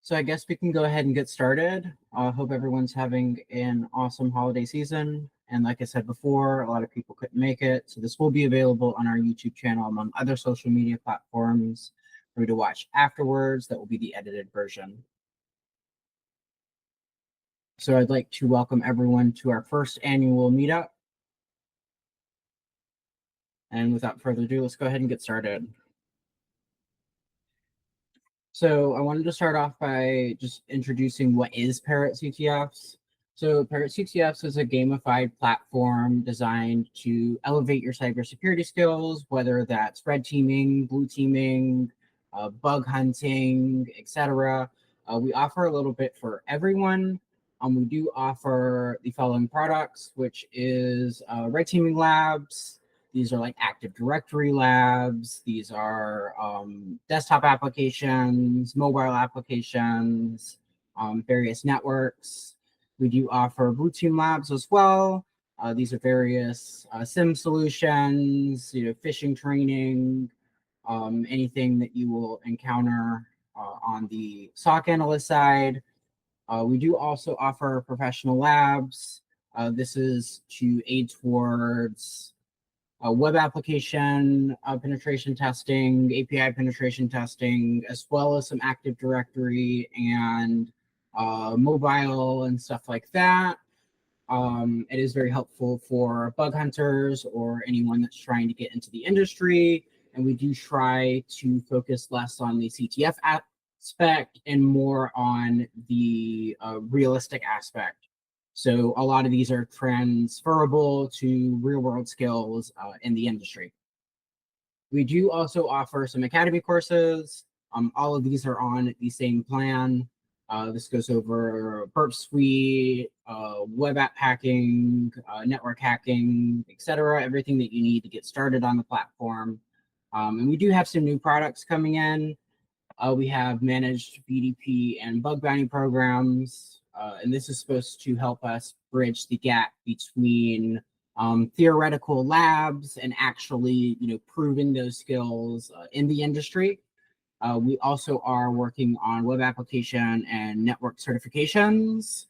So I guess we can go ahead and get started. I hope everyone's having an awesome holiday season. And like I said before, a lot of people couldn't make it. So this will be available on our YouTube channel among other social media platforms for you to watch afterwards. That will be the edited version. So I'd like to welcome everyone to our first annual meetup. And without further ado, let's go ahead and get started. So I wanted to start off by just introducing what is Parrot CTFs. So Parrot CTFs is a gamified platform designed to elevate your cybersecurity skills, whether that's red teaming, blue teaming, bug hunting, etc. We offer a little bit for everyone. We do offer the following products, which is red teaming labs. These are like Active Directory labs. These are desktop applications, mobile applications, various networks. We do offer Blue Team labs as well. These are various SIM solutions, phishing training, anything that you will encounter on the SOC analyst side. We do also offer professional labs. This is to aid towards web application penetration testing, API penetration testing, as well as some Active Directory and mobile and stuff like that. It is very helpful for bug hunters or anyone that's trying to get into the industry. And we do try to focus less on the CTF aspect and more on the realistic aspect. So a lot of these are transferable to real-world skills in the industry. We do also offer some academy courses. All of these are on the same plan. This goes over Burp Suite, web app hacking, network hacking, etc. Everything that you need to get started on the platform. And we do have some new products coming in. We have managed BDP and bug bounty programs. And this is supposed to help us bridge the gap between theoretical labs and actually, proving those skills in the industry. We also are working on web application and network certifications,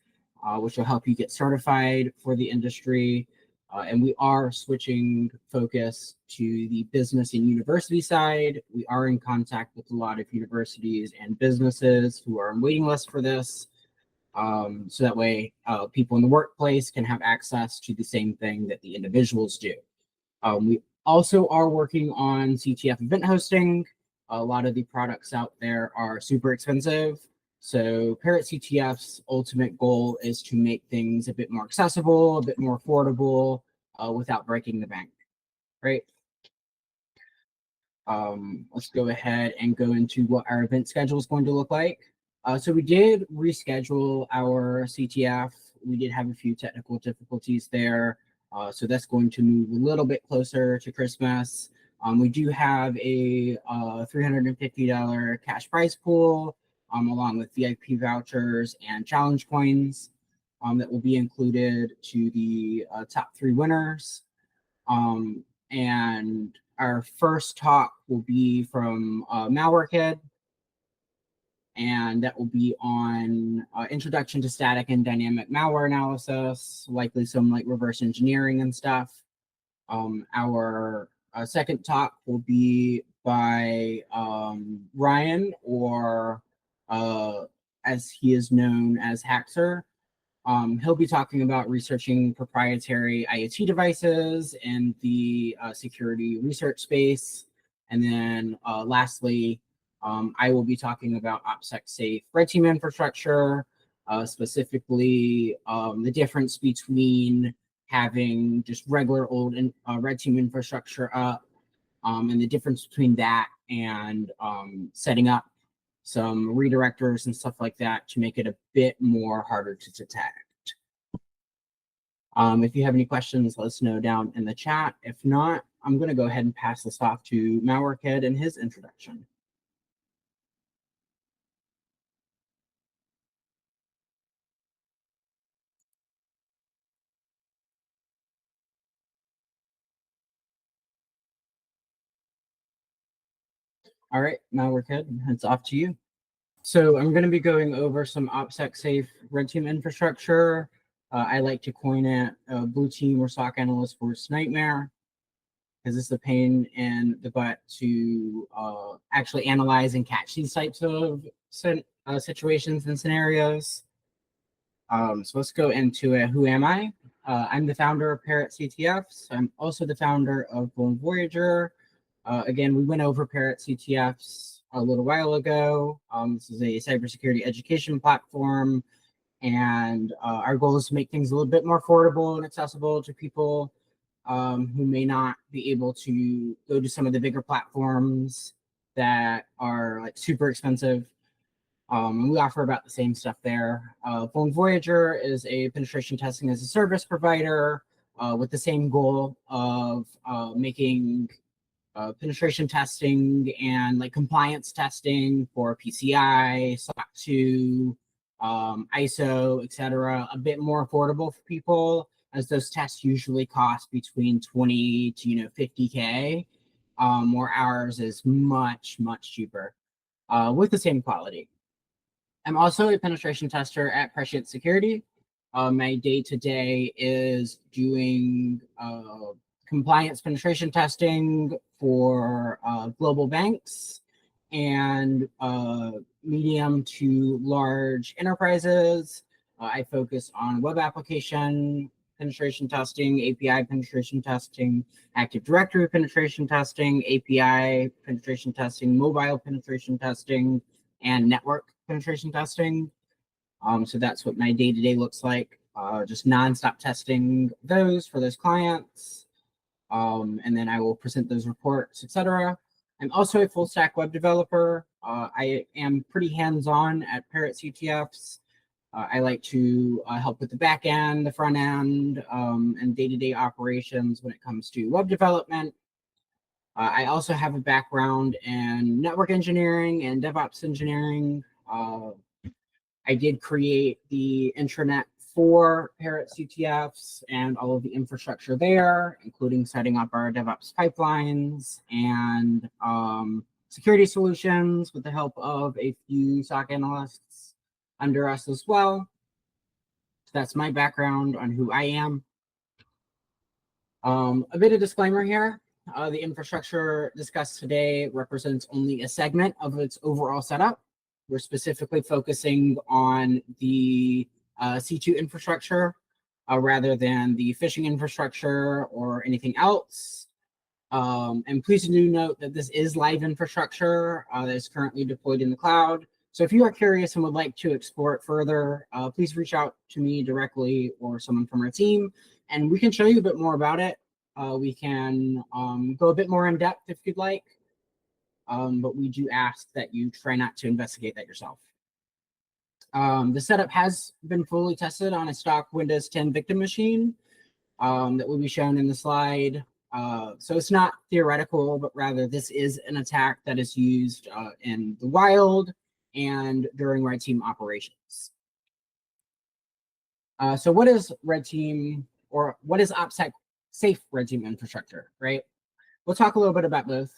which will help you get certified for the industry. And we are switching focus to the business and university side. We are in contact with a lot of universities and businesses who are on waiting lists for this. So that way people in the workplace can have access to the same thing that the individuals do. We also are working on CTF event hosting. A lot of the products out there are super expensive. So Parrot CTF's ultimate goal is to make things a bit more accessible, a bit more affordable, without breaking the bank, right? Let's go ahead and go into what our event schedule is going to look like. So we did reschedule our CTF. We did have a few technical difficulties there. So that's going to move a little bit closer to Christmas. We do have a $350 cash prize pool, along with VIP vouchers and challenge coins that will be included to the top 3 winners. And our first talk will be from Malware, and that will be on introduction to static and dynamic malware analysis, likely some like reverse engineering and stuff. Our second talk will be by Ryan, or as he is known as Haxer. He'll be talking about researching proprietary IoT devices in the security research space. And then lastly, I will be talking about Opsec-Safe red team infrastructure, specifically the difference between having just regular old red team infrastructure up, and the difference between that and setting up some redirectors and stuff like that to make it a bit more harder to detect. If you have any questions, let us know down in the chat. If not, I'm going to go ahead and pass this off to Malware and his introduction. All right, Malware, it's off to you. So I'm going to be going over some Opsec-Safe red team infrastructure. I like to coin it blue team or SOC analyst worst nightmare, because it's a pain in the butt to actually analyze and catch these types of situations and scenarios. So let's go into it. Who am I? I'm the founder of Parrot CTFs. I'm also the founder of Voyager. Again, we went over Parrot CTFs a little while ago. This is a cybersecurity education platform, and our goal is to make things a little bit more affordable and accessible to people who may not be able to go to some of the bigger platforms that are like super expensive. And we offer about the same stuff there. Voyager is a penetration testing as a service provider with the same goal of making penetration testing and like compliance testing for PCI, SOC 2, ISO, etc., a bit more affordable for people, as those tests usually cost between 20 to 50K, where ours is much cheaper with the same quality. I'm also a penetration tester at Proprietary. My day-to-day is doing compliance penetration testing for global banks and medium to large enterprises. I focus on web application penetration testing, API penetration testing, Active Directory penetration testing, API penetration testing, mobile penetration testing, and network penetration testing. So that's what my day-to-day looks like. Just nonstop testing those for those clients. And then I will present those reports, etc. I'm also a full stack web developer. I am pretty hands-on at Parrot CTFs. I like to help with the back end, the front end, and day-to-day operations when it comes to web development. I also have a background in network engineering and DevOps engineering. I did create the intranet for Parrot CTFs and all of the infrastructure there, including setting up our DevOps pipelines and security solutions with the help of a few SOC analysts under us as well. So that's my background on who I am. A bit of disclaimer here. The infrastructure discussed today represents only a segment of its overall setup. We're specifically focusing on the C2 infrastructure rather than the phishing infrastructure or anything else. And please do note that this is live infrastructure that is currently deployed in the cloud. So if you are curious and would like to explore it further, please reach out to me directly or someone from our team, and we can show you a bit more about it. We can go a bit more in depth if you'd like, but we do ask that you try not to investigate that yourself. The setup has been fully tested on a stock Windows 10 victim machine that will be shown in the slide. So it's not theoretical, but rather this is an attack that is used in the wild and during red team operations. So what is red team, or what is Opsec-Safe red team infrastructure, right? We'll talk a little bit about both.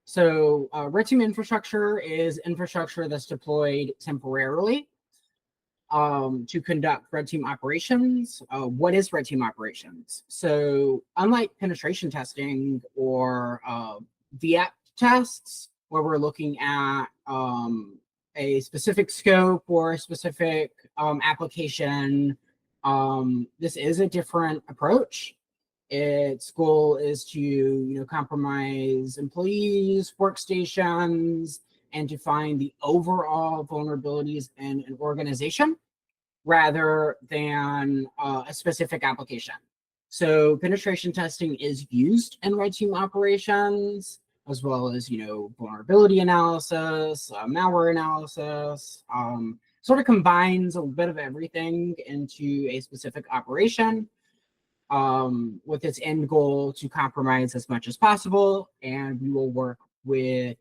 So red team infrastructure is infrastructure that's deployed temporarily to conduct red team operations. What is red team operations? So unlike penetration testing or VAP tests, where we're looking at a specific scope or a specific application, this is a different approach. Its goal is to compromise employees, workstations, and to find the overall vulnerabilities in an organization rather than a specific application. So penetration testing is used in red team operations, as well as vulnerability analysis, malware analysis. Sort of combines a bit of everything into a specific operation, with its end goal to compromise as much as possible. And we will work with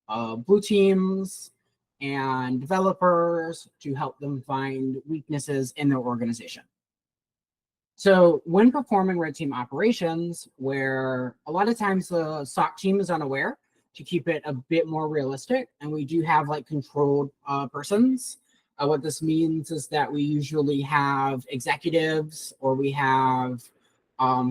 blue teams and developers to help them find weaknesses in their organization. So when performing red team operations, where a lot of times the SOC team is unaware to keep it a bit more realistic. And we do have like controlled persons. What this means is that we usually have executives or we have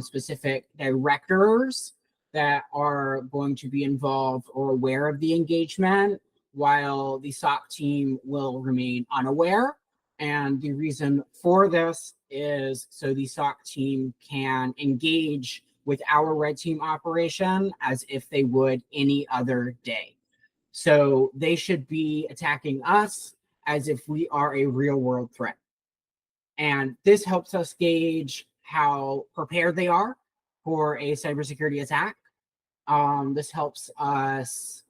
specific directors that are going to be involved or aware of the engagement, while the SOC team will remain unaware. And the reason for this is so the SOC team can engage with our red team operation as if they would any other day. So they should be attacking us as if we are a real world threat. And this helps us gauge how prepared they are for a cybersecurity attack. This helps us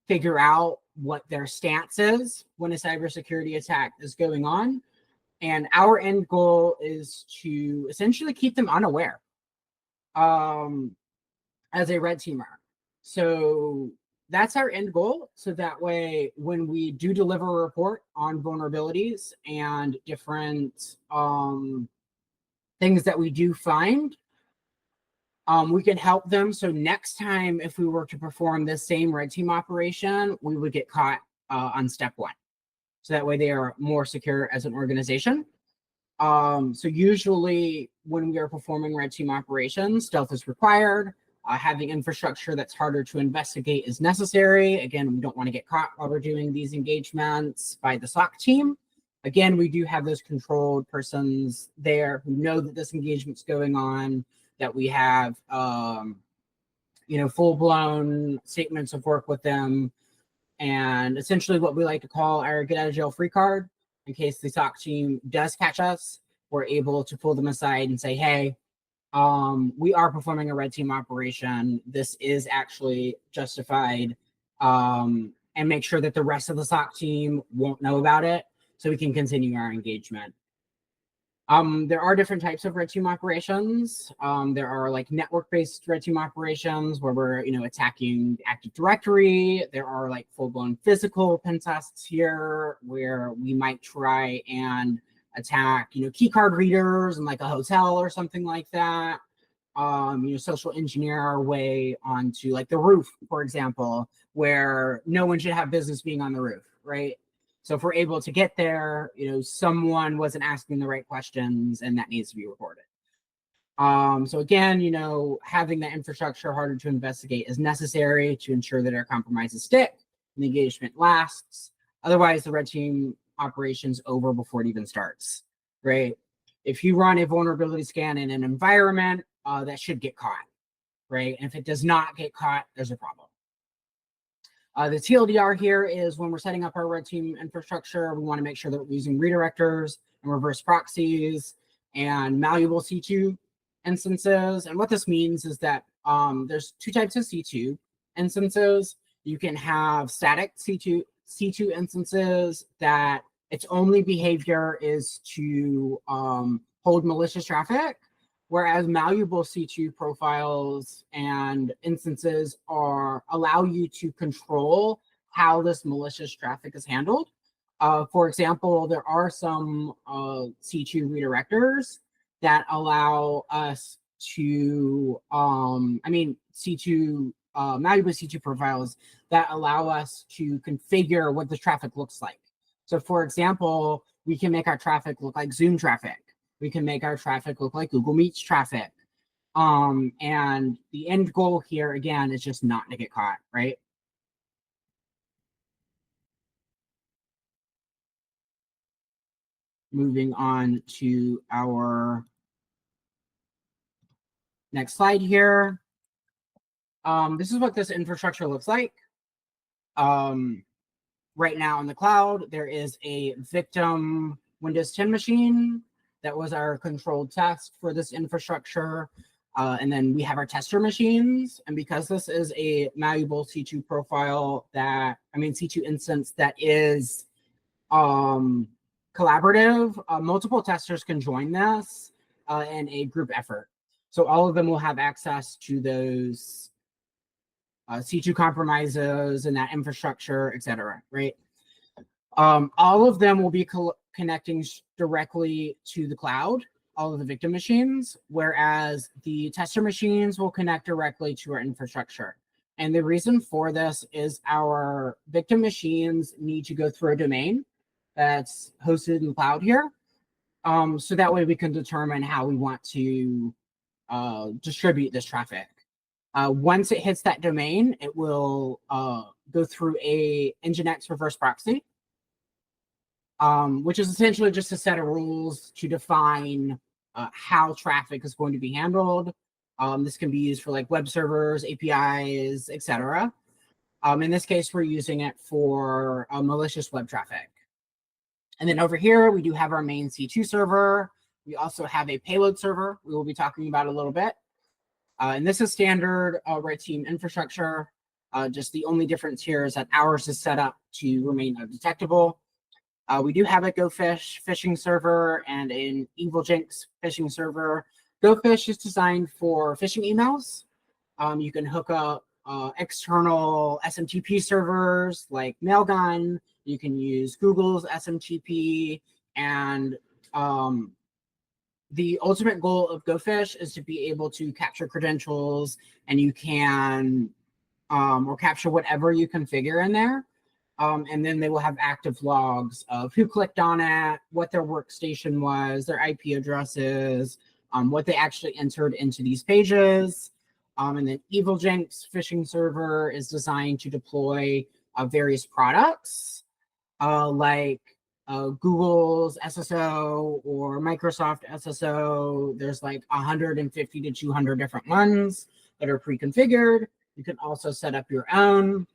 figure out what their stance is when a cybersecurity attack is going on. And our end goal is to essentially keep them unaware as a red teamer. So that's our end goal. So that way, when we do deliver a report on vulnerabilities and different things that we do find, we can help them. So next time, if we were to perform this same red team operation, we would get caught on step one. So that way they are more secure as an organization. So usually when we are performing red team operations, stealth is required. Having infrastructure that's harder to investigate is necessary. Again, we don't want to get caught while we're doing these engagements by the SOC team. Again, we do have those controlled persons there who know that this engagement's going on, that we have, full-blown statements of work with them, and essentially what we like to call our get out of jail free card. In case the SOC team does catch us, we're able to pull them aside and say, hey, we are performing a red team operation. This is actually justified, and make sure that the rest of the SOC team won't know about it so we can continue our engagement. There are different types of red team operations. There are like network-based red team operations where we're, attacking Active Directory. There are like full-blown physical pen tests here where we might try and attack, key card readers in like a hotel or something like that. Social engineer our way onto like the roof, for example, where no one should have business being on the roof, right? So if we're able to get there, someone wasn't asking the right questions and that needs to be reported. So again, having that infrastructure harder to investigate is necessary to ensure that our compromises stick and the engagement lasts. Otherwise, the red team operation's over before it even starts, right? If you run a vulnerability scan in an environment, that should get caught, right? And if it does not get caught, there's a problem. The TLDR here is when we're setting up our red team infrastructure, we want to make sure that we're using redirectors and reverse proxies and malleable C2 instances. And what this means is that there's two types of C2 instances. You can have static C2 instances that its only behavior is to hold malicious traffic, whereas malleable C2 profiles and instances allow you to control how this malicious traffic is handled. For example, there are some C2 redirectors that allow us to, C2 malleable C2 profiles that allow us to configure what the traffic looks like. So for example, we can make our traffic look like Zoom traffic. We can make our traffic look like Google Meets traffic. And the end goal here, again, is just not to get caught, right? Moving on to our next slide here. This is what this infrastructure looks like. Right now in the cloud, there is a victim Windows 10 machine. That was our controlled test for this infrastructure. And then we have our tester machines. And because this is a malleable C2 profile C2 instance that is collaborative, multiple testers can join this in a group effort. So all of them will have access to those C2 compromises and that infrastructure, et cetera, right? All of them will be connecting directly to the cloud, all of the victim machines, whereas the tester machines will connect directly to our infrastructure. And the reason for this is our victim machines need to go through a domain that's hosted in the cloud here. So that way we can determine how we want to distribute this traffic. Once it hits that domain, it will go through a Nginx reverse proxy, which is essentially just a set of rules to define how traffic is going to be handled. This can be used for like web servers, APIs, etc. In this case, we're using it for malicious web traffic. And then over here, we do have our main C2 server. We also have a payload server we will be talking about a little bit. And this is standard red team infrastructure. Just the only difference here is that ours is set up to remain undetectable. We do have a GoFish phishing server and an EvilJinx phishing server. GoFish is designed for phishing emails. You can hook up external SMTP servers like Mailgun. You can use Google's SMTP. And the ultimate goal of GoFish is to be able to capture credentials, and you can or capture whatever you configure in there. And then they will have active logs of who clicked on it, what their workstation was, their IP addresses, what they actually entered into these pages. And then EvilJinx phishing server is designed to deploy various products like Google's SSO or Microsoft SSO. There's like 150 to 200 different ones that are pre-configured. You can also set up your own.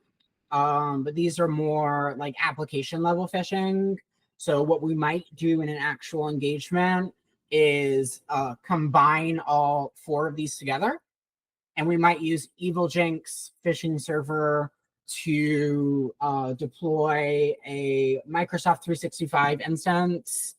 But these are more like application level phishing. So what we might do in an actual engagement is combine all 4 of these together. And we might use EvilJinx phishing server to deploy a Microsoft 365 instance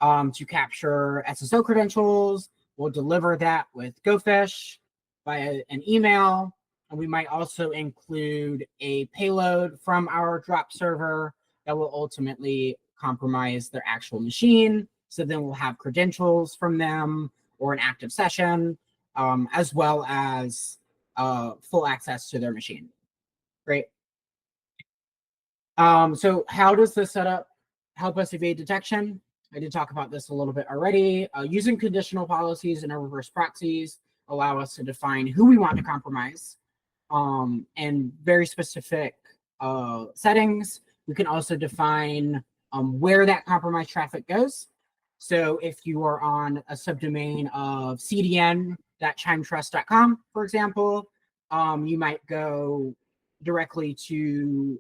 to capture SSO credentials. We'll deliver that with GoFish via an email. And we might also include a payload from our drop server that will ultimately compromise their actual machine. So then we'll have credentials from them or an active session, as well as full access to their machine. Great. So how does this setup help us evade detection? I did talk about this a little bit already. Using conditional policies and our reverse proxies allow us to define who we want to compromise. And very specific settings. We can also define where that compromised traffic goes. So if you are on a subdomain of cdn.chimetrust.com, for example, you might go directly to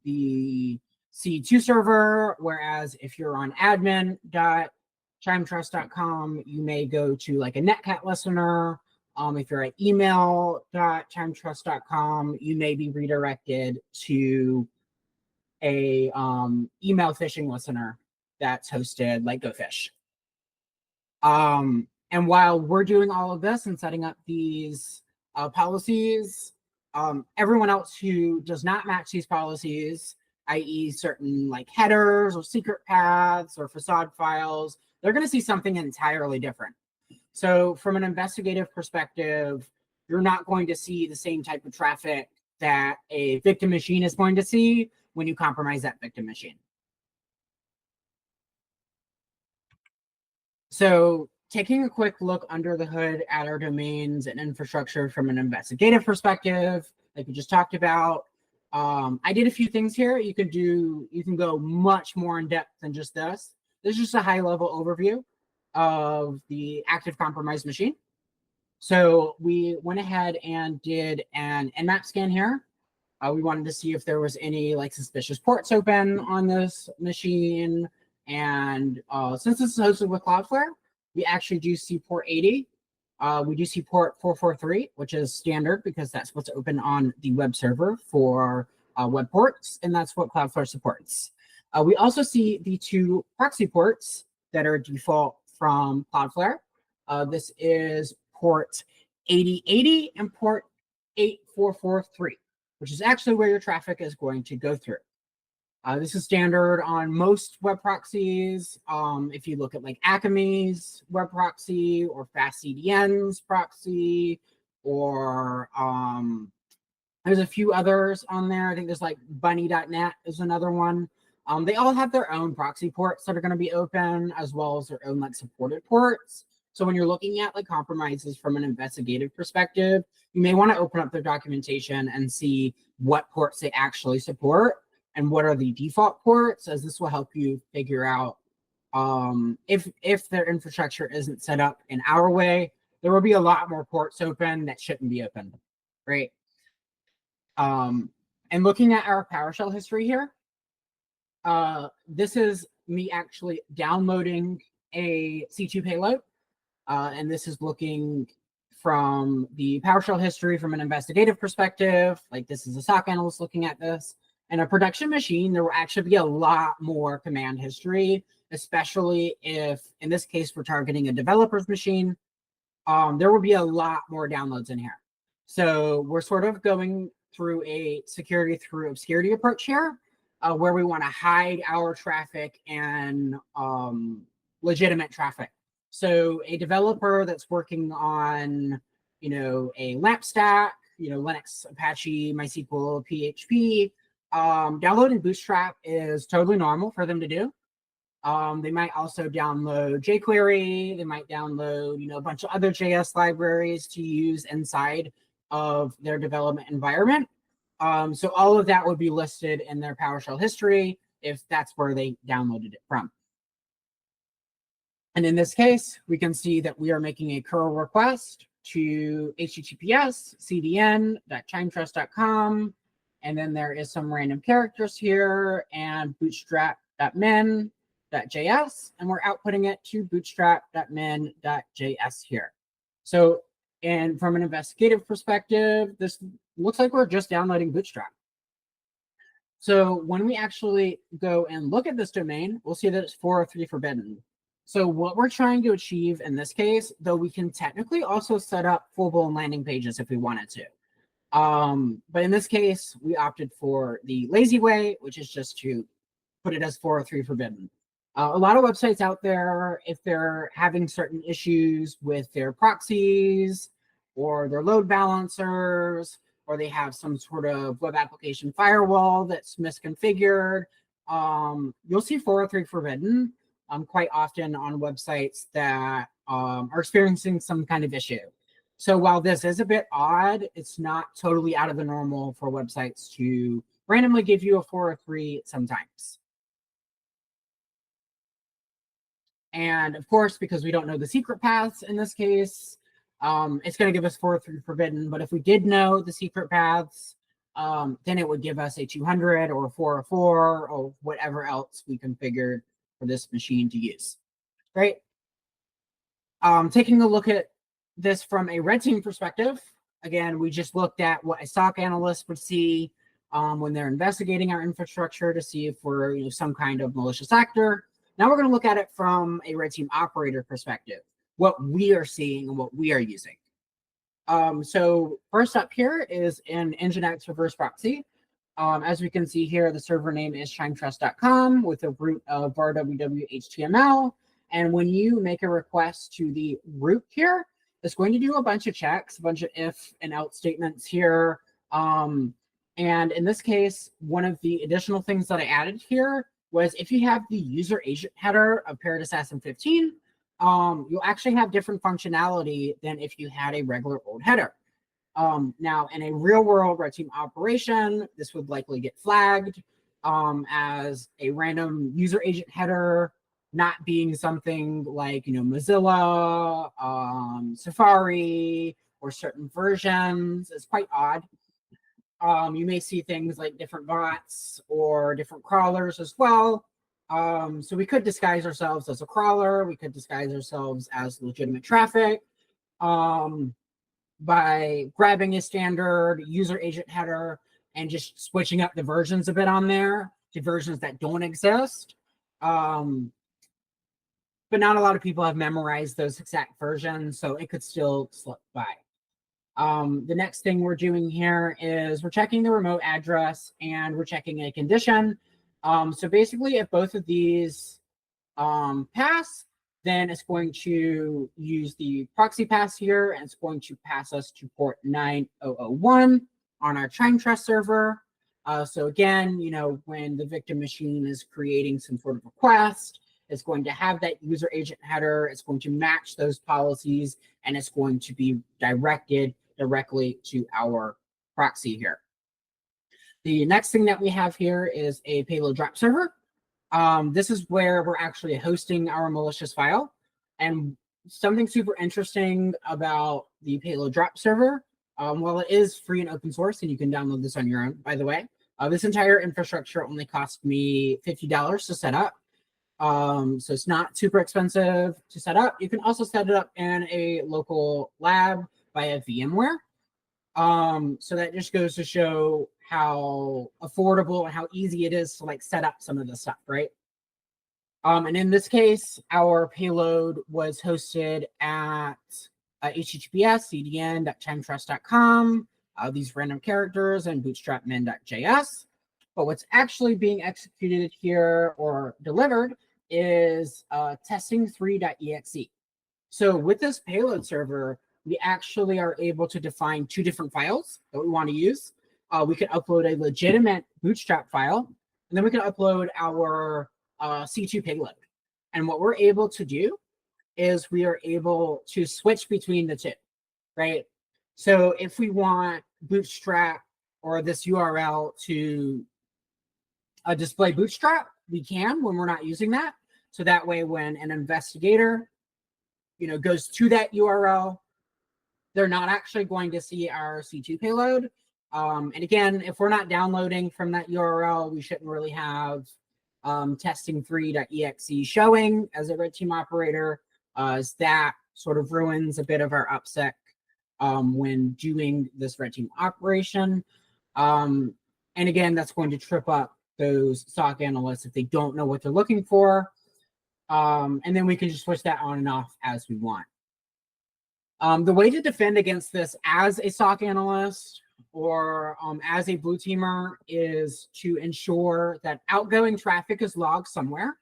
the C2 server, whereas if you're on admin.chimetrust.com, you may go to like a netcat listener. If you're at email.chimetrust.com, you may be redirected to a email phishing listener that's hosted like GoFish. And while we're doing all of this and setting up these policies, everyone else who does not match these policies, i.e. certain like headers or secret paths or facade files, they're going to see something entirely different. So from an investigative perspective, you're not going to see the same type of traffic that a victim machine is going to see when you compromise that victim machine. So taking a quick look under the hood at our domains and infrastructure from an investigative perspective, like we just talked about, I did a few things here. You can go much more in depth than just this. This is just a high level overview of the active compromised machine. So we went ahead and did an Nmap scan here. We wanted to see if there was any like suspicious ports open on this machine. And since this is hosted with Cloudflare, we actually do see port 80. We do see port 443, which is standard because that's what's open on the web server for web ports, and that's what Cloudflare supports. We also see the 2 proxy ports that are default from Cloudflare. This is port 8080 and port 8443, which is actually where your traffic is going to go through. This is standard on most web proxies. If you look at like Acme's web proxy or FastCDN's proxy or There's a few others on there. I think there's like bunny.net is another one. They all have their own proxy ports that are going to be open, as well as their own like supported ports. So when you're looking at like compromises from an investigative perspective, you may want to open up their documentation and see what ports they actually support and what are the default ports, as this will help you figure out if their infrastructure isn't set up in our way. There will be a lot more ports open that shouldn't be open, right? And looking at our PowerShell history here, this is me actually downloading a C2 payload. And this is looking from the PowerShell history from an investigative perspective. Like this is a SOC analyst looking at this. And a production machine, there will actually be a lot more command history, especially if, in this case, we're targeting a developer's machine. There will be a lot more downloads in here. So we're sort of going through a security through obscurity approach here, where we want to hide our traffic and legitimate traffic. So a developer that's working on, a LAMP stack, Linux, Apache, MySQL, PHP, downloading Bootstrap is totally normal for them to do. They might also download jQuery. They might download, a bunch of other JS libraries to use inside of their development environment. So all of that would be listed in their PowerShell history if that's where they downloaded it from. And in this case, we can see that we are making a curl request to https://cdn.chimetrust.com. And then there is some random characters here and bootstrap.min.js. And we're outputting it to bootstrap.min.js here. So, and from an investigative perspective, this looks like we're just downloading Bootstrap. So when we actually go and look at this domain, we'll see that it's 403 forbidden. So what we're trying to achieve in this case, though we can technically also set up full-blown landing pages if we wanted to. But in this case, we opted for the lazy way, which is just to put it as 403 forbidden. A lot of websites out there, if they're having certain issues with their proxies or their load balancers, or they have some sort of web application firewall that's misconfigured, you'll see 403 forbidden quite often on websites that are experiencing some kind of issue. So while this is a bit odd, it's not totally out of the normal for websites to randomly give you a 403 sometimes. And of course, because we don't know the secret paths in this case, it's going to give us 403 forbidden. But if we did know the secret paths, then it would give us a 200 or a 404 or whatever else we configured for this machine to use, right? Taking a look at this from a red team perspective, again, we just looked at what a SOC analyst would see when they're investigating our infrastructure to see if we're some kind of malicious actor. Now we're going to look at it from a red team operator perspective, what we are seeing and what we are using. So first up here is an Nginx reverse proxy. As we can see here, the server name is chimetrust.com with a root of var www.html. And when you make a request to the root here, it's going to do a bunch of checks, a bunch of if and else statements here. And in this case, one of the additional things that I added here was if you have the user agent header of Parrot Assassin 15, you'll actually have different functionality than if you had a regular old header. Now, in a real-world red team operation, this would likely get flagged as a random user agent header, not being something like Mozilla, Safari, or certain versions. It's quite odd. You may see things like different bots or different crawlers as well. So we could disguise ourselves as a crawler. We could disguise ourselves as legitimate traffic by grabbing a standard user agent header and just switching up the versions a bit on there to versions that don't exist. But not a lot of people have memorized those exact versions, so it could still slip by. The next thing we're doing here is we're checking the remote address and we're checking a condition. So basically, if both of these pass, then it's going to use the proxy pass here and it's going to pass us to port 9001 on our Chime Trust server. So again, when the victim machine is creating some sort of request, it's going to have that user agent header. It's going to match those policies, and it's going to be directed directly to our proxy here. The next thing that we have here is a payload drop server. This is where we're actually hosting our malicious file. And something super interesting about the payload drop server, while it is free and open source, and you can download this on your own, by the way, this entire infrastructure only cost me $50 to set up. So it's not super expensive to set up. You can also set it up in a local lab via VMware. So that just goes to show how affordable and how easy it is to set up some of this stuff, right? And in this case, our payload was hosted at https://cdn.chimetrust.com, these random characters, and bootstrapmin.js. But what's actually being executed here or delivered is testing3.exe. So with this payload server, we actually are able to define two different files that we want to use. We can upload a legitimate bootstrap file, and then we can upload our C2 payload. And what we're able to do is we are able to switch between the two, right? So if we want bootstrap or this URL to display bootstrap, we can when we're not using that. So that way, when an investigator goes to that URL, they're not actually going to see our C2 payload. And again, if we're not downloading from that URL, we shouldn't really have testing3.exe showing as a red team operator, as that sort of ruins a bit of our OPSEC when doing this red team operation. And again, that's going to trip up those SOC analysts if they don't know what they're looking for. And then we can just switch that on and off as we want. The way to defend against this as a SOC analyst or as a blue teamer is to ensure that outgoing traffic is logged somewhere.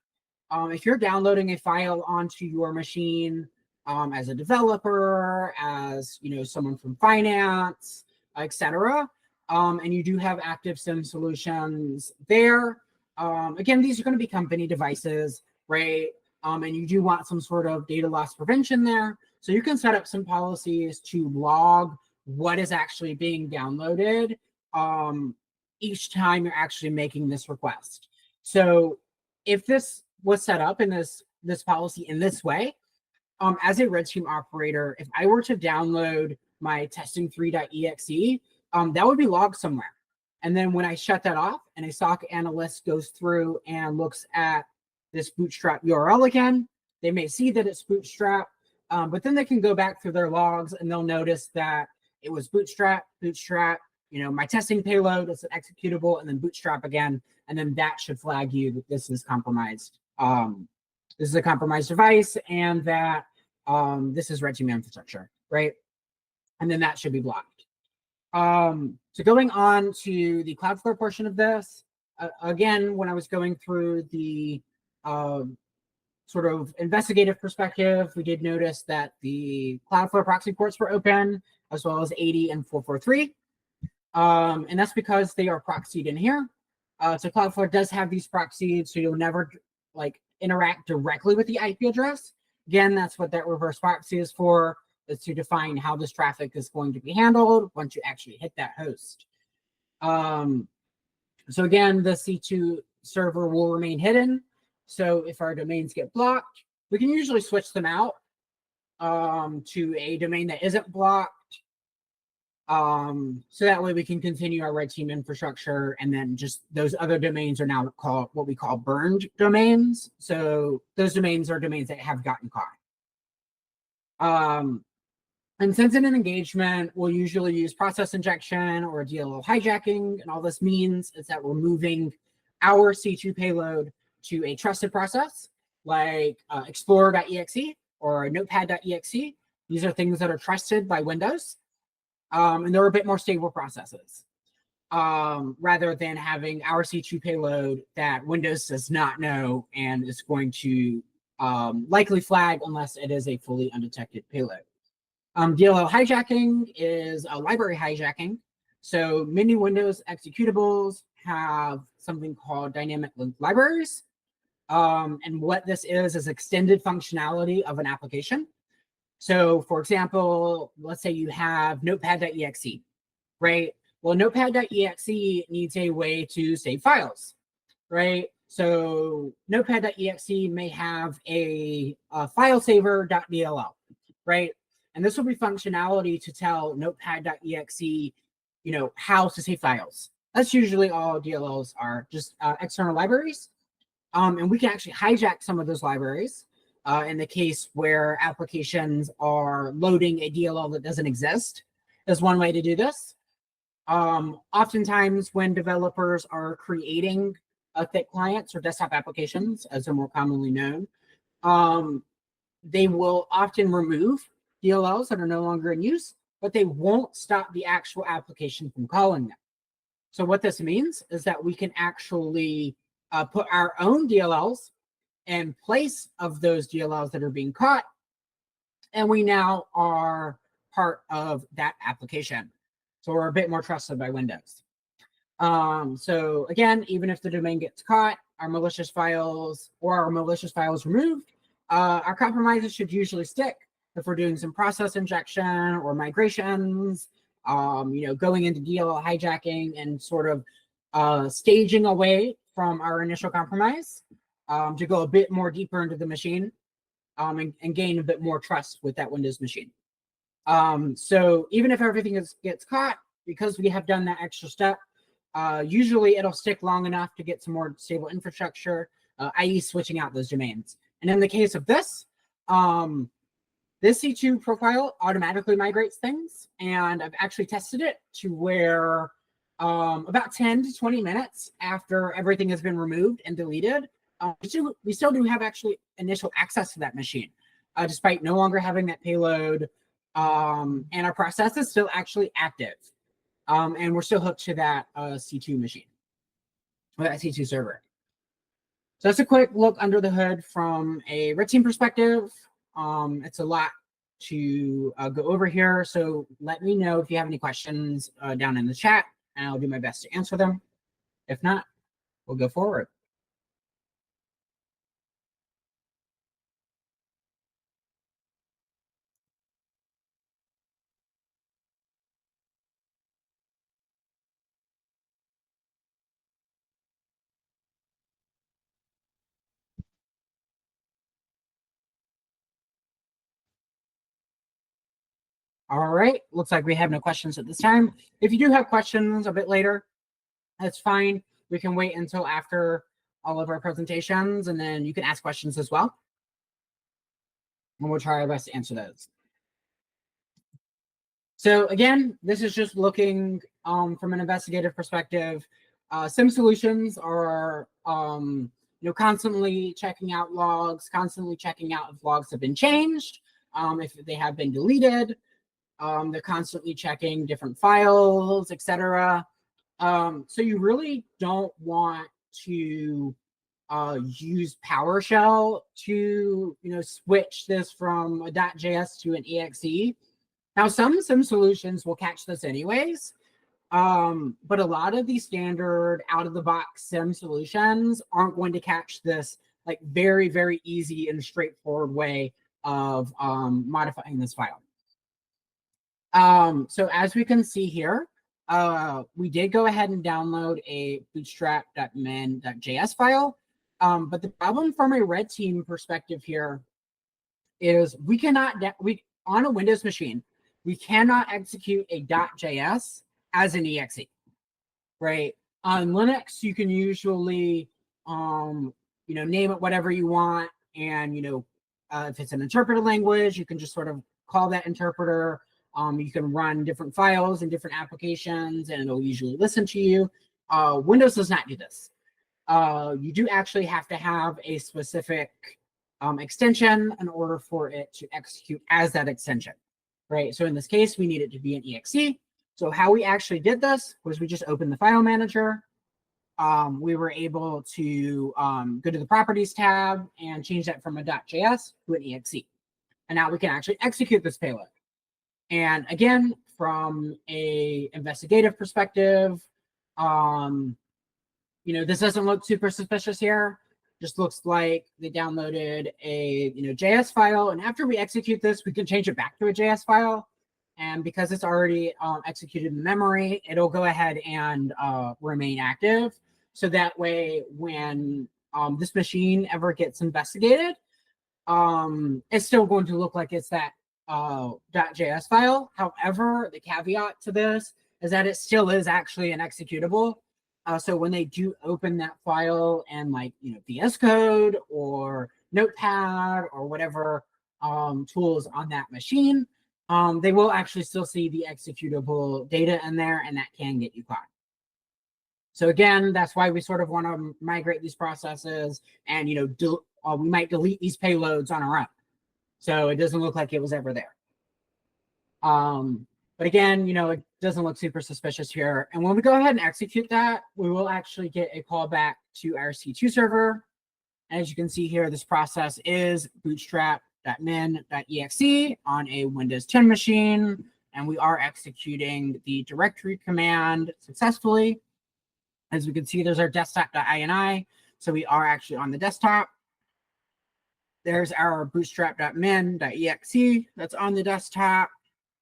If you're downloading a file onto your machine as a developer, as someone from finance, etc., and you do have active SIM solutions there, again, these are going to be company devices, right? And you do want some sort of data loss prevention there. So you can set up some policies to log what is actually being downloaded each time you're actually making this request. So if this was set up in this policy in this way, as a red team operator, if I were to download my testing3.exe, that would be logged somewhere. And then when I shut that off and a SOC analyst goes through and looks at this bootstrap URL again, they may see that it's bootstrap, but then they can go back through their logs and they'll notice that it was bootstrap, my testing payload, it's an executable, and then bootstrap again, and then that should flag you that this is compromised. This is a compromised device, and that this is red team infrastructure, right? And then that should be blocked. So going on to the Cloudflare portion of this, again, when I was going through the sort of investigative perspective, we did notice that the Cloudflare proxy ports were open, as well as 80 and 443. And that's because they are proxied in here. So Cloudflare does have these proxied, so you'll never interact directly with the IP address. Again, that's what that reverse proxy is for, is to define how this traffic is going to be handled once you actually hit that host. So again, the C2 server will remain hidden. So if our domains get blocked, we can usually switch them out to a domain that isn't blocked. So that way we can continue our red team infrastructure, and then just those other domains are now called what we call burned domains. So those domains are domains that have gotten caught. And sensitive engagement, we'll usually use process injection or DLL hijacking, and all this means is that we're moving our C2 payload to a trusted process like explorer.exe or notepad.exe. These are things that are trusted by Windows, and they're a bit more stable processes rather than having our C2 payload that Windows does not know and is going to likely flag unless it is a fully undetected payload. DLL hijacking is a library hijacking. So many Windows executables have something called dynamic linked libraries. And what this is extended functionality of an application. So for example, let's say you have notepad.exe, right? Well, notepad.exe needs a way to save files, right? So notepad.exe may have a file saver.dll, right? And this will be functionality to tell notepad.exe, how to save files. That's usually all DLLs are, just external libraries. And we can actually hijack some of those libraries in the case where applications are loading a DLL that doesn't exist. Is one way to do this. Oftentimes when developers are creating thick clients or desktop applications, as they're more commonly known, they will often remove DLLs that are no longer in use, but they won't stop the actual application from calling them. So what this means is that we can actually put our own DLLs in place of those DLLs that are being caught, and we now are part of that application. So we're a bit more trusted by Windows. So again, even if the domain gets caught, our malicious files removed, our compromises should usually stick if we're doing some process injection or migrations, going into DLL hijacking and sort of staging away from our initial compromise to go a bit more deeper into the machine and gain a bit more trust with that Windows machine. So even if everything gets caught, because we have done that extra step, usually it'll stick long enough to get some more stable infrastructure, i.e. switching out those domains. And in the case of this C2 profile automatically migrates things, and I've actually tested it to where about 10 to 20 minutes after everything has been removed and deleted, we still do have actually initial access to that machine, despite no longer having that payload, and our process is still actually active. And we're still hooked to that C2 machine, or that C2 server. So that's a quick look under the hood from a red team perspective. It's a lot to go over here. So let me know if you have any questions down in the chat, and I'll do my best to answer them. If not, we'll go forward. All right, looks like we have no questions at this time. If you do have questions a bit later, that's fine. We can wait until after all of our presentations, and then you can ask questions as well. And we'll try our best to answer those. So again, this is just looking from an investigative perspective. SIM solutions are constantly checking out logs, constantly checking out if logs have been changed, if they have been deleted. They're constantly checking different files, etc. So you really don't want to use PowerShell to switch this from a .js to an exe. Now, some SIM solutions will catch this anyways, but a lot of these standard out-of-the-box SIM solutions aren't going to catch this like very, very easy and straightforward way of modifying this file. So as we can see here, we did go ahead and download a bootstrap.min.js file, but the problem from a red team perspective here is we cannot, on a Windows machine, we cannot execute a .js as an exe, right? On Linux, you can usually, name it whatever you want, and if it's an interpreter language, you can just sort of call that interpreter. You can run different files and different applications, and it'll usually listen to you. Windows does not do this. You do actually have to have a specific extension in order for it to execute as that extension, right? So in this case, we need it to be an exe. So how we actually did this was we just opened the file manager. We were able to go to the properties tab and change that from a .js to an exe. And now we can actually execute this payload. And again, from a investigative perspective, this doesn't look super suspicious here. Just looks like they downloaded a JS file, and after we execute this, we can change it back to a JS file. And because it's already executed in memory, it'll go ahead and remain active. So that way, when this machine ever gets investigated, it's still going to look like it's that .js file. However, the caveat to this is that it still is actually an executable. So when they do open that file and VS Code or Notepad or whatever tools on that machine, they will actually still see the executable data in there, and that can get you caught. So again, that's why we sort of want to migrate these processes, and we might delete these payloads on our own, so it doesn't look like it was ever there. But again, it doesn't look super suspicious here. And when we go ahead and execute that, we will actually get a callback to our C2 server. As you can see here, this process is bootstrap.min.exe on a Windows 10 machine, and we are executing the directory command successfully. As we can see, there's our desktop.ini, so we are actually on the desktop. There's our bootstrap.min.exe that's on the desktop.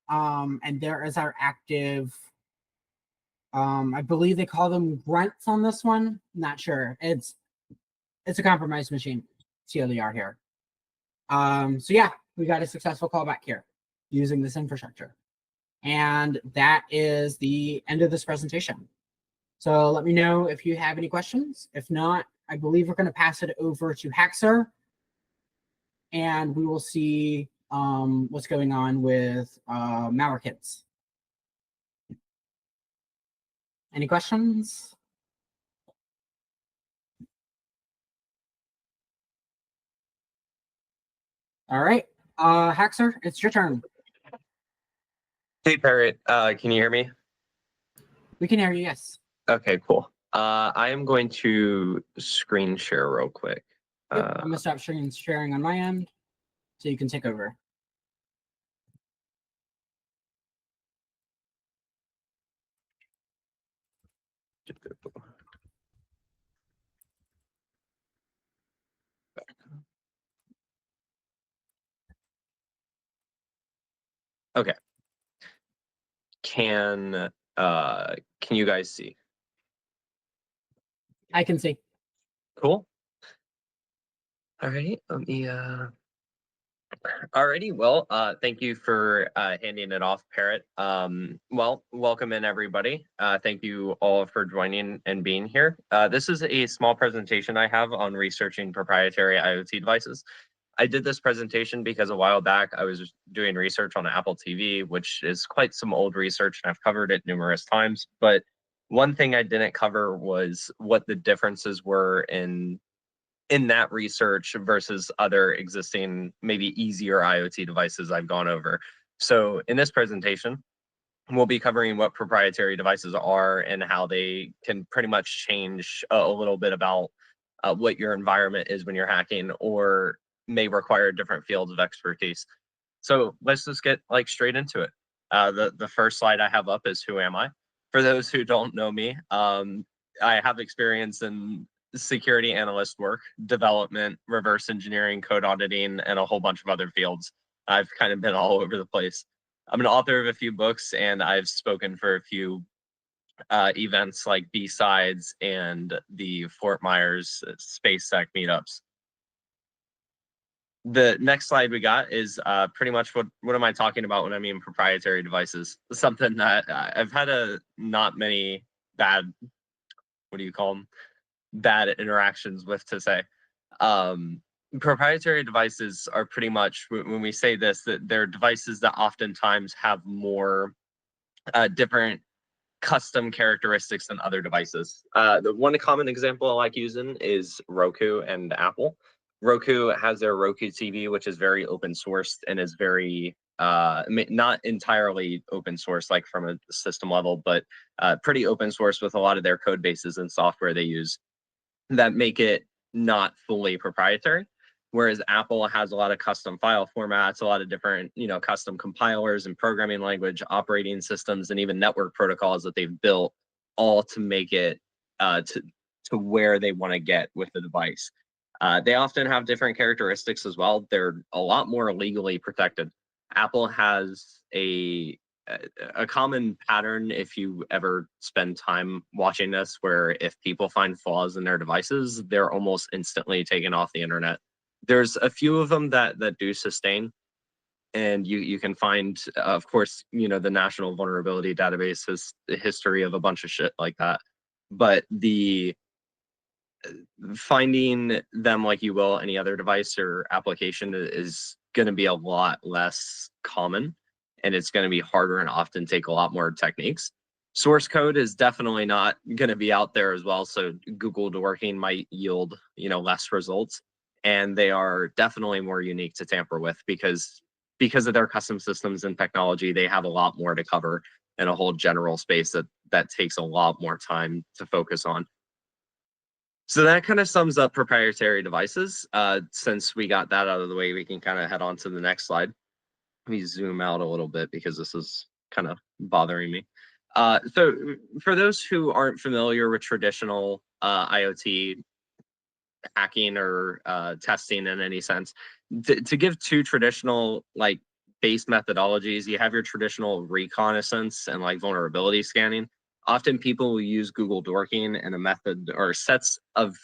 And there is our active, I believe they call them grunts on this one. Not sure. It's a compromised machine. TLDR here. So yeah, we got a successful callback here using this infrastructure. And that is the end of this presentation. So let me know if you have any questions. If not, I believe we're going to pass it over to Haxer, and we will see what's going on with malware kits. Any questions? All right, Haxer, it's your turn. Hey, Parrot, can you hear me? We can hear you, yes. Okay, cool. I am going to screen share real quick. Yep, I'm going to stop sharing on my end so you can take over. Okay. Can you guys see? I can see. Cool. All right, let me Alrighty, well, thank you for handing it off, Parrot. Well, welcome in, everybody. Thank you all for joining and being here. This is a small presentation I have on researching proprietary IoT devices. I did this presentation because a while back I was doing research on Apple TV, which is quite some old research, and I've covered it numerous times. But one thing I didn't cover was what the differences were in that research versus other existing, maybe easier IoT devices I've gone over. So in this presentation, we'll be covering what proprietary devices are and how they can pretty much change a little bit about what your environment is when you're hacking, or may require different fields of expertise. So let's just get straight into it. The first slide I have up is who am I? For those who don't know me, I have experience in security analyst work, development, reverse engineering, code auditing, and a whole bunch of other fields. I've kind of been all over the place. I'm an author of a few books, and I've spoken for a few events like B-Sides and the Fort Myers SpaceSec meetups. The next slide we got is pretty much what am I talking about when I mean proprietary devices? Something that I've had not many bad, what do you call them? Bad interactions with, to say. Proprietary devices are pretty much, when we say this, that they're devices that oftentimes have more different custom characteristics than other devices. The one common example I like using is Roku and Apple. Roku has their Roku TV, which is very open sourced and is very not entirely open source like from a system level, but pretty open source with a lot of their code bases and software they use that make it not fully proprietary. Whereas Apple has a lot of custom file formats, a lot of different, custom compilers and programming language, operating systems, and even network protocols that they've built, all to make it to where they want to get with the device. They often have different characteristics as well. They're a lot more legally protected. Apple has a common pattern, if you ever spend time watching this, where if people find flaws in their devices, they're almost instantly taken off the internet. There's a few of them that do sustain, and you can find, of course, the National Vulnerability Database has a history of a bunch of shit like that. But the finding them like you will any other device or application is going to be a lot less common, and it's going to be harder and often take a lot more techniques. Source code is definitely not going to be out there as well, so Googled working might yield less results, and they are definitely more unique to tamper with because of their custom systems and technology. They have a lot more to cover in a whole general space that takes a lot more time to focus on. So that kind of sums up proprietary devices. Since we got that out of the way, we can kind of head on to the next slide. Let me zoom out a little bit because this is kind of bothering me. So for those who aren't familiar with traditional IoT hacking or testing in any sense, to give two traditional base methodologies, you have your traditional reconnaissance and vulnerability scanning. Often people will use Google Dorking and a method or sets of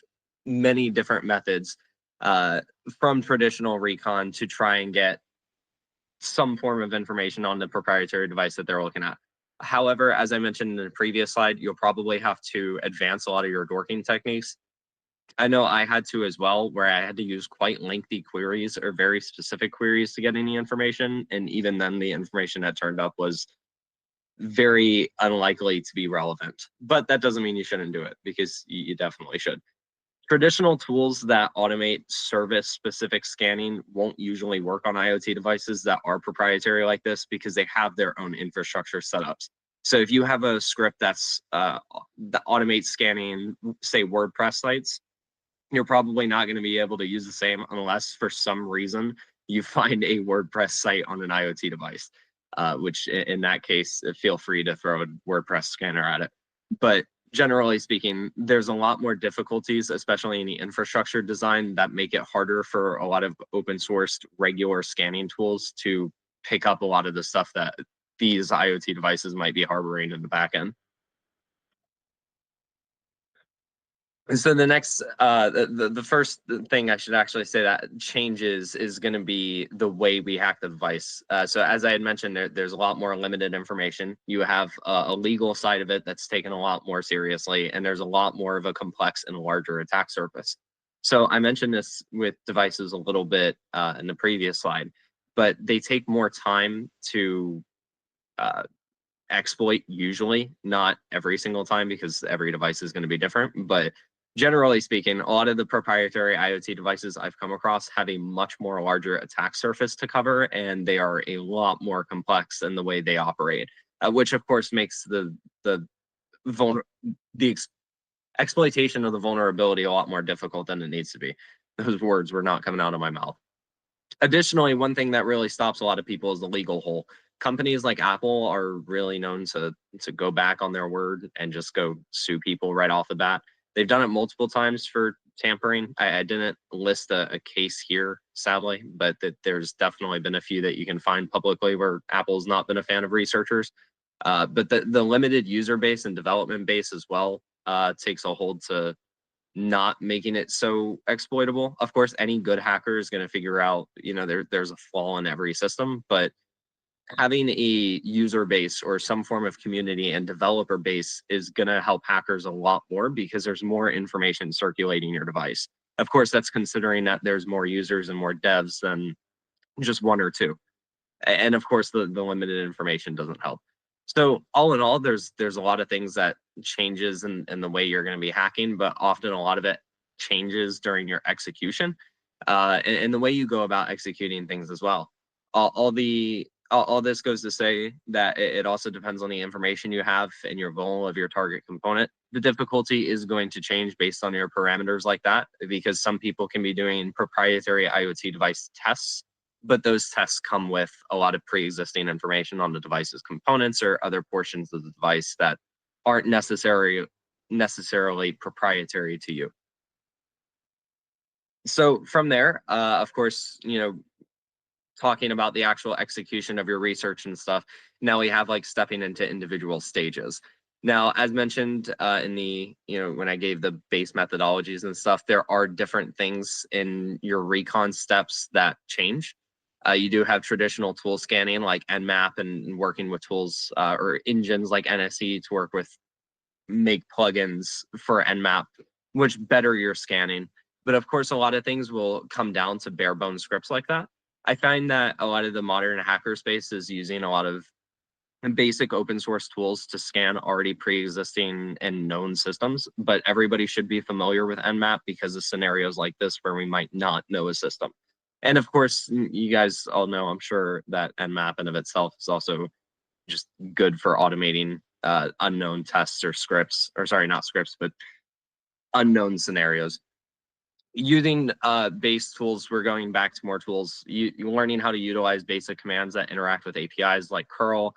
many different methods from traditional recon to try and get some form of information on the proprietary device that they're looking at. However, as I mentioned in the previous slide, you'll probably have to advance a lot of your dorking techniques. I know I had to as well, where I had to use quite lengthy queries or very specific queries to get any information. And even then, the information that turned up was very unlikely to be relevant. But that doesn't mean you shouldn't do it, because you definitely should. Traditional tools that automate service-specific scanning won't usually work on IoT devices that are proprietary like this, because they have their own infrastructure setups. So if you have a script that automates scanning, say WordPress sites, you're probably not going to be able to use the same unless for some reason you find a WordPress site on an IoT device, which in that case, feel free to throw a WordPress scanner at it. But generally speaking, there's a lot more difficulties, especially in the infrastructure design, that make it harder for a lot of open sourced regular scanning tools to pick up a lot of the stuff that these IoT devices might be harboring in the back end. So the next, the first thing I should actually say that changes is going to be the way we hack the device. So as I had mentioned, there's a lot more limited information. You have a legal side of it that's taken a lot more seriously, and there's a lot more of a complex and larger attack surface. So I mentioned this with devices a little bit in the previous slide, but they take more time to exploit, usually, not every single time, because every device is going to be different. But generally speaking, a lot of the proprietary IoT devices I've come across have a much more larger attack surface to cover, and they are a lot more complex in the way they operate, which of course makes the exploitation of the vulnerability a lot more difficult than it needs to be. Those words were not coming out of my mouth. Additionally, one thing that really stops a lot of people is the legal hole. Companies like Apple are really known to go back on their word and just go sue people right off the bat. They've done it multiple times for tampering. I didn't list a case here, sadly, but there's definitely been a few that you can find publicly where Apple's not been a fan of researchers. But the limited user base and development base as well takes a hold to not making it so exploitable. Of course, any good hacker is going to figure out, there's a flaw in every system, but having a user base or some form of community and developer base is going to help hackers a lot more, because there's more information circulating your device. Of course, that's considering that there's more users and more devs than just one or two. And of course, the limited information doesn't help. So all in all, there's a lot of things that changes in the way you're going to be hacking, but often a lot of it changes during your execution and the way you go about executing things as well. All this goes to say that it also depends on the information you have and your vuln of your target component. The difficulty is going to change based on your parameters like that, because some people can be doing proprietary IoT device tests, but those tests come with a lot of pre-existing information on the device's components or other portions of the device that aren't necessarily proprietary to you. So from there, of course, talking about the actual execution of your research and stuff, now we have like stepping into individual stages. Now, as mentioned in the, when I gave the base methodologies and stuff, there are different things in your recon steps that change. You do have traditional tool scanning like Nmap and working with tools or engines like NSE to work with, make plugins for Nmap, which better your scanning. But of course, a lot of things will come down to bare bones scripts like that. I find that a lot of the modern hacker space is using a lot of basic open source tools to scan already pre-existing and known systems, but everybody should be familiar with Nmap because of scenarios like this where we might not know a system. And of course, you guys all know, I'm sure, that Nmap in of itself is also just good for automating unknown tests or scripts, or sorry, not scripts, but unknown scenarios. Using base tools, we're going back to more tools. You're learning how to utilize basic commands that interact with APIs like curl,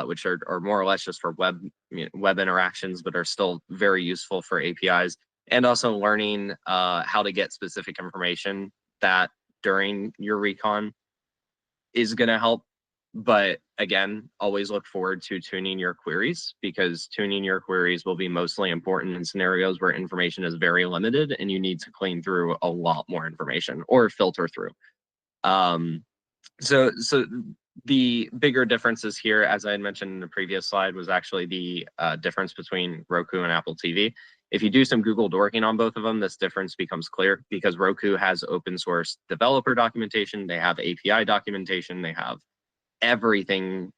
which are more or less just for web interactions, but are still very useful for APIs. And also learning how to get specific information that during your recon is going to help. But again, always look forward to tuning your queries, because tuning your queries will be mostly important in scenarios where information is very limited and you need to clean through a lot more information or filter through. So the bigger differences here, as I had mentioned in the previous slide, was actually the difference between Roku and Apple TV. If you do some Google dorking on both of them, this difference becomes clear, because Roku has open source developer documentation, they have API documentation, they have everything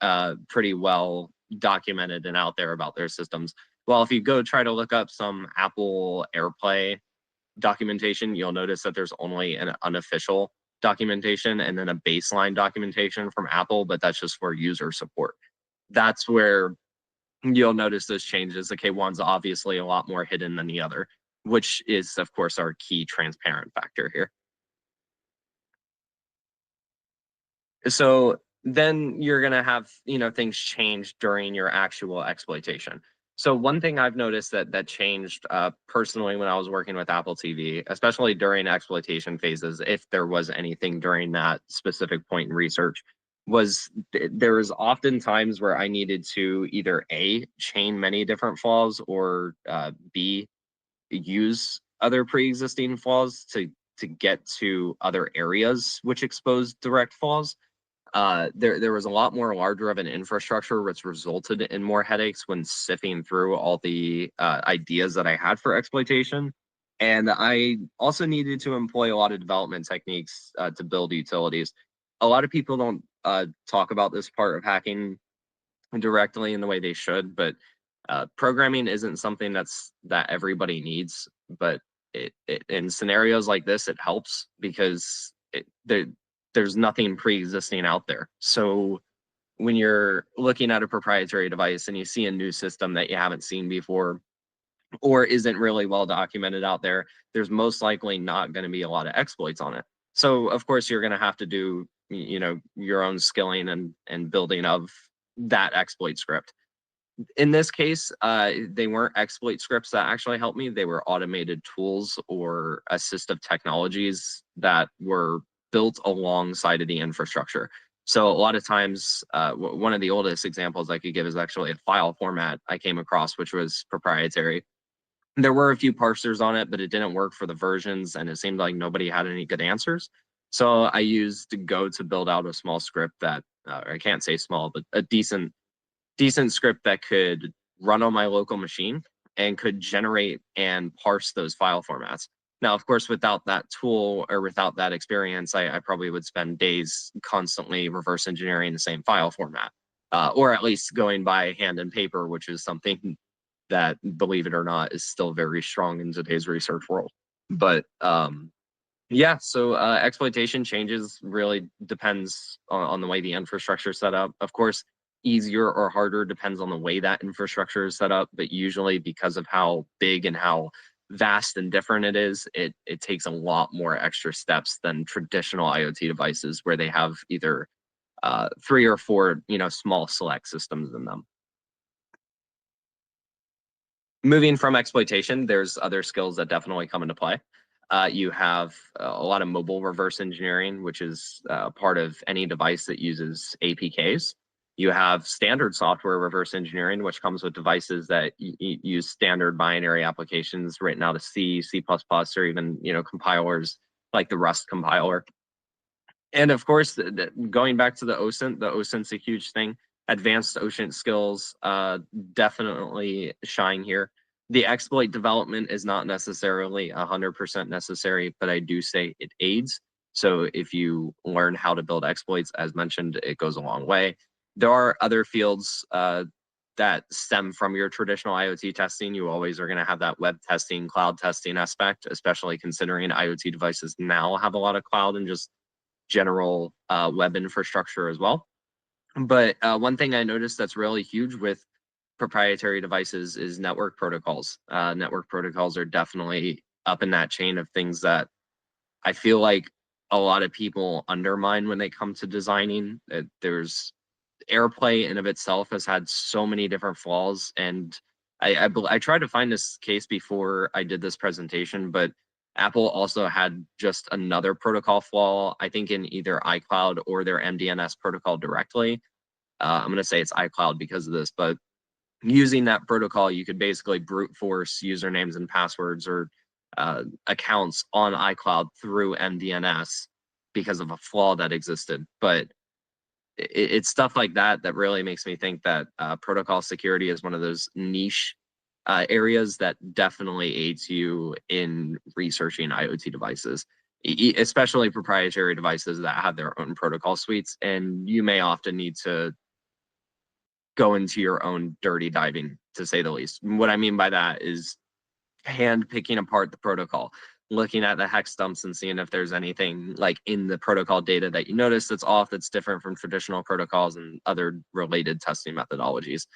pretty well documented and out there about their systems. Well, if you go try to look up some Apple AirPlay documentation, you'll notice that there's only an unofficial documentation and then a baseline documentation from Apple, but that's just for user support. That's where you'll notice those changes. The K1's obviously a lot more hidden than the other, which is, of course, our key transparent factor here. So then you're going to have, things change during your actual exploitation. So one thing I've noticed that changed personally when I was working with Apple TV, especially during exploitation phases, if there was anything during that specific point in research, was there was often times where I needed to either A, chain many different flaws, or B, use other pre-existing flaws to get to other areas which exposed direct flaws. There was a lot more larger of an infrastructure, which resulted in more headaches when sifting through all the ideas that I had for exploitation. And I also needed to employ a lot of development techniques to build utilities. A lot of people don't talk about this part of hacking directly in the way they should, but programming isn't something that everybody needs. But in scenarios like this, it helps because there's nothing pre-existing out there. So when you're looking at a proprietary device and you see a new system that you haven't seen before or isn't really well documented out there, there's most likely not going to be a lot of exploits on it. So of course you're going to have to do, your own skilling and building of that exploit script. In this case, they weren't exploit scripts that actually helped me. They were automated tools or assistive technologies that were built alongside of the infrastructure. So a lot of times, one of the oldest examples I could give is actually a file format I came across, which was proprietary. There were a few parsers on it, but it didn't work for the versions, and it seemed like nobody had any good answers. So I used Go to build out a small script that, I can't say small, but a decent script that could run on my local machine and could generate and parse those file formats. Now, of course, without that tool or without that experience, I probably would spend days constantly reverse engineering the same file format, or at least going by hand and paper, which is something that, believe it or not, is still very strong in today's research world. But yeah, so exploitation changes really depends on the way the infrastructure is set up. Of course, easier or harder, depends on the way that infrastructure is set up, but usually because of how big and how vast and different it is, it takes a lot more extra steps than traditional IoT devices where they have either 3 or 4, small select systems in them. Moving from exploitation, there's other skills that definitely come into play. You have a lot of mobile reverse engineering, which is part of any device that uses APKs. You have standard software reverse engineering, which comes with devices that use standard binary applications written out of C, C++, or even compilers like the Rust compiler. And of course, going back to the OSINT's a huge thing. Advanced OSINT skills definitely shine here. The exploit development is not necessarily 100% necessary, but I do say it aids. So if you learn how to build exploits, as mentioned, it goes a long way. There are other fields that stem from your traditional IoT testing. You always are going to have that web testing, cloud testing aspect, especially considering IoT devices now have a lot of cloud and just general web infrastructure as well. But one thing I noticed that's really huge with proprietary devices is network protocols. Network protocols are definitely up in that chain of things that I feel like a lot of people undermine when they come to designing. There's AirPlay in of itself has had so many different flaws, and I tried to find this case before I did this presentation, but Apple also had just another protocol flaw, I think in either iCloud or their MDNS protocol directly. I'm going to say it's iCloud because of this, but using that protocol, you could basically brute force usernames and passwords or accounts on iCloud through MDNS because of a flaw that existed. But it's stuff like that that really makes me think that protocol security is one of those niche areas that definitely aids you in researching IoT devices, especially proprietary devices that have their own protocol suites. And you may often need to go into your own dirty diving, to say the least. What I mean by that is hand picking apart the protocol, looking at the hex dumps and seeing if there's anything like in the protocol data that you notice that's off, that's different from traditional protocols and other related testing methodologies.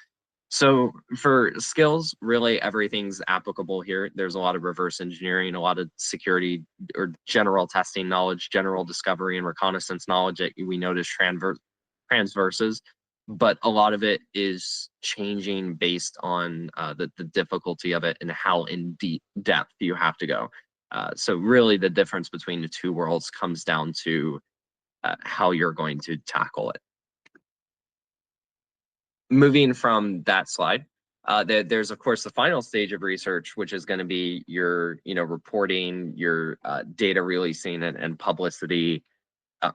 So for skills, really everything's applicable here. There's a lot of reverse engineering, a lot of security or general testing knowledge, general discovery and reconnaissance knowledge that we notice transverses, but a lot of it is changing based on the difficulty of it and how in deep depth you have to go. So really the difference between the two worlds comes down to how you're going to tackle it. Moving from that slide, there's of course the final stage of research, which is going to be your reporting, your data releasing and publicity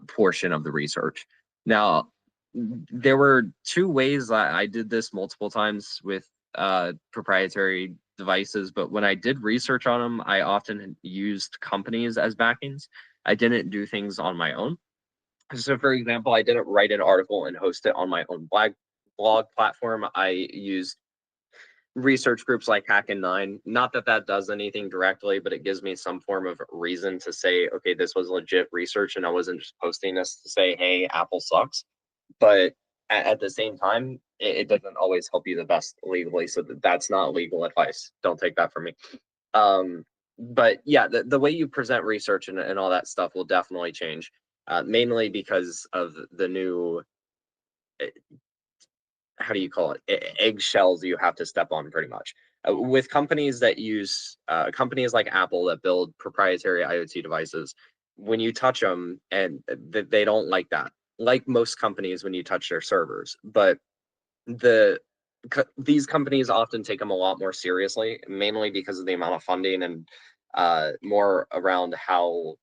portion of the research. Now, there were two ways I did this multiple times with proprietary devices, but when I did research on them, I often used companies as backings. I didn't do things on my own. So for example, I didn't write an article and host it on my own blog platform. I used research groups like Hack-and-Nine. Not that that does anything directly, but it gives me some form of reason to say, okay, this was legit research and I wasn't just posting this to say, hey, Apple sucks. But at the same time, it doesn't always help you the best legally. So that's not legal advice. Don't take that from me. But yeah, the way you present research and all that stuff will definitely change, mainly because of the new how do you call it, eggshells you have to step on pretty much. With companies that use, companies like Apple that build proprietary IoT devices, when you touch them, and they don't like that, like most companies when you touch their servers, but these companies often take them a lot more seriously, mainly because of the amount of funding and more around how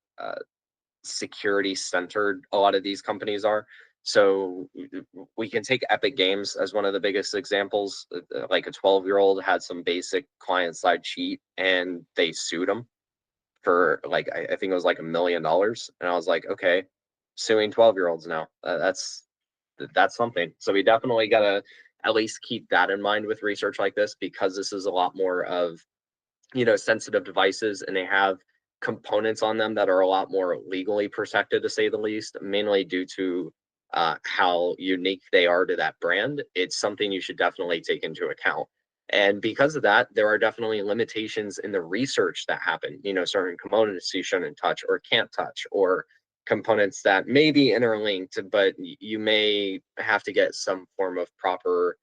security centered a lot of these companies are. So we can take Epic Games as one of the biggest examples. Like a 12-year-old had some basic client-side cheat and they sued him for like, I think it was like $1 million. And I was like, okay, suing 12-year-olds now. That's something. So we definitely got to at least keep that in mind with research like this, because this is a lot more of, sensitive devices, and they have components on them that are a lot more legally protected, to say the least, mainly due to how unique they are to that brand, it's something you should definitely take into account. And because of that, there are definitely limitations in the research that happen. Certain components you shouldn't touch or can't touch, or components that may be interlinked, but you may have to get some form of proper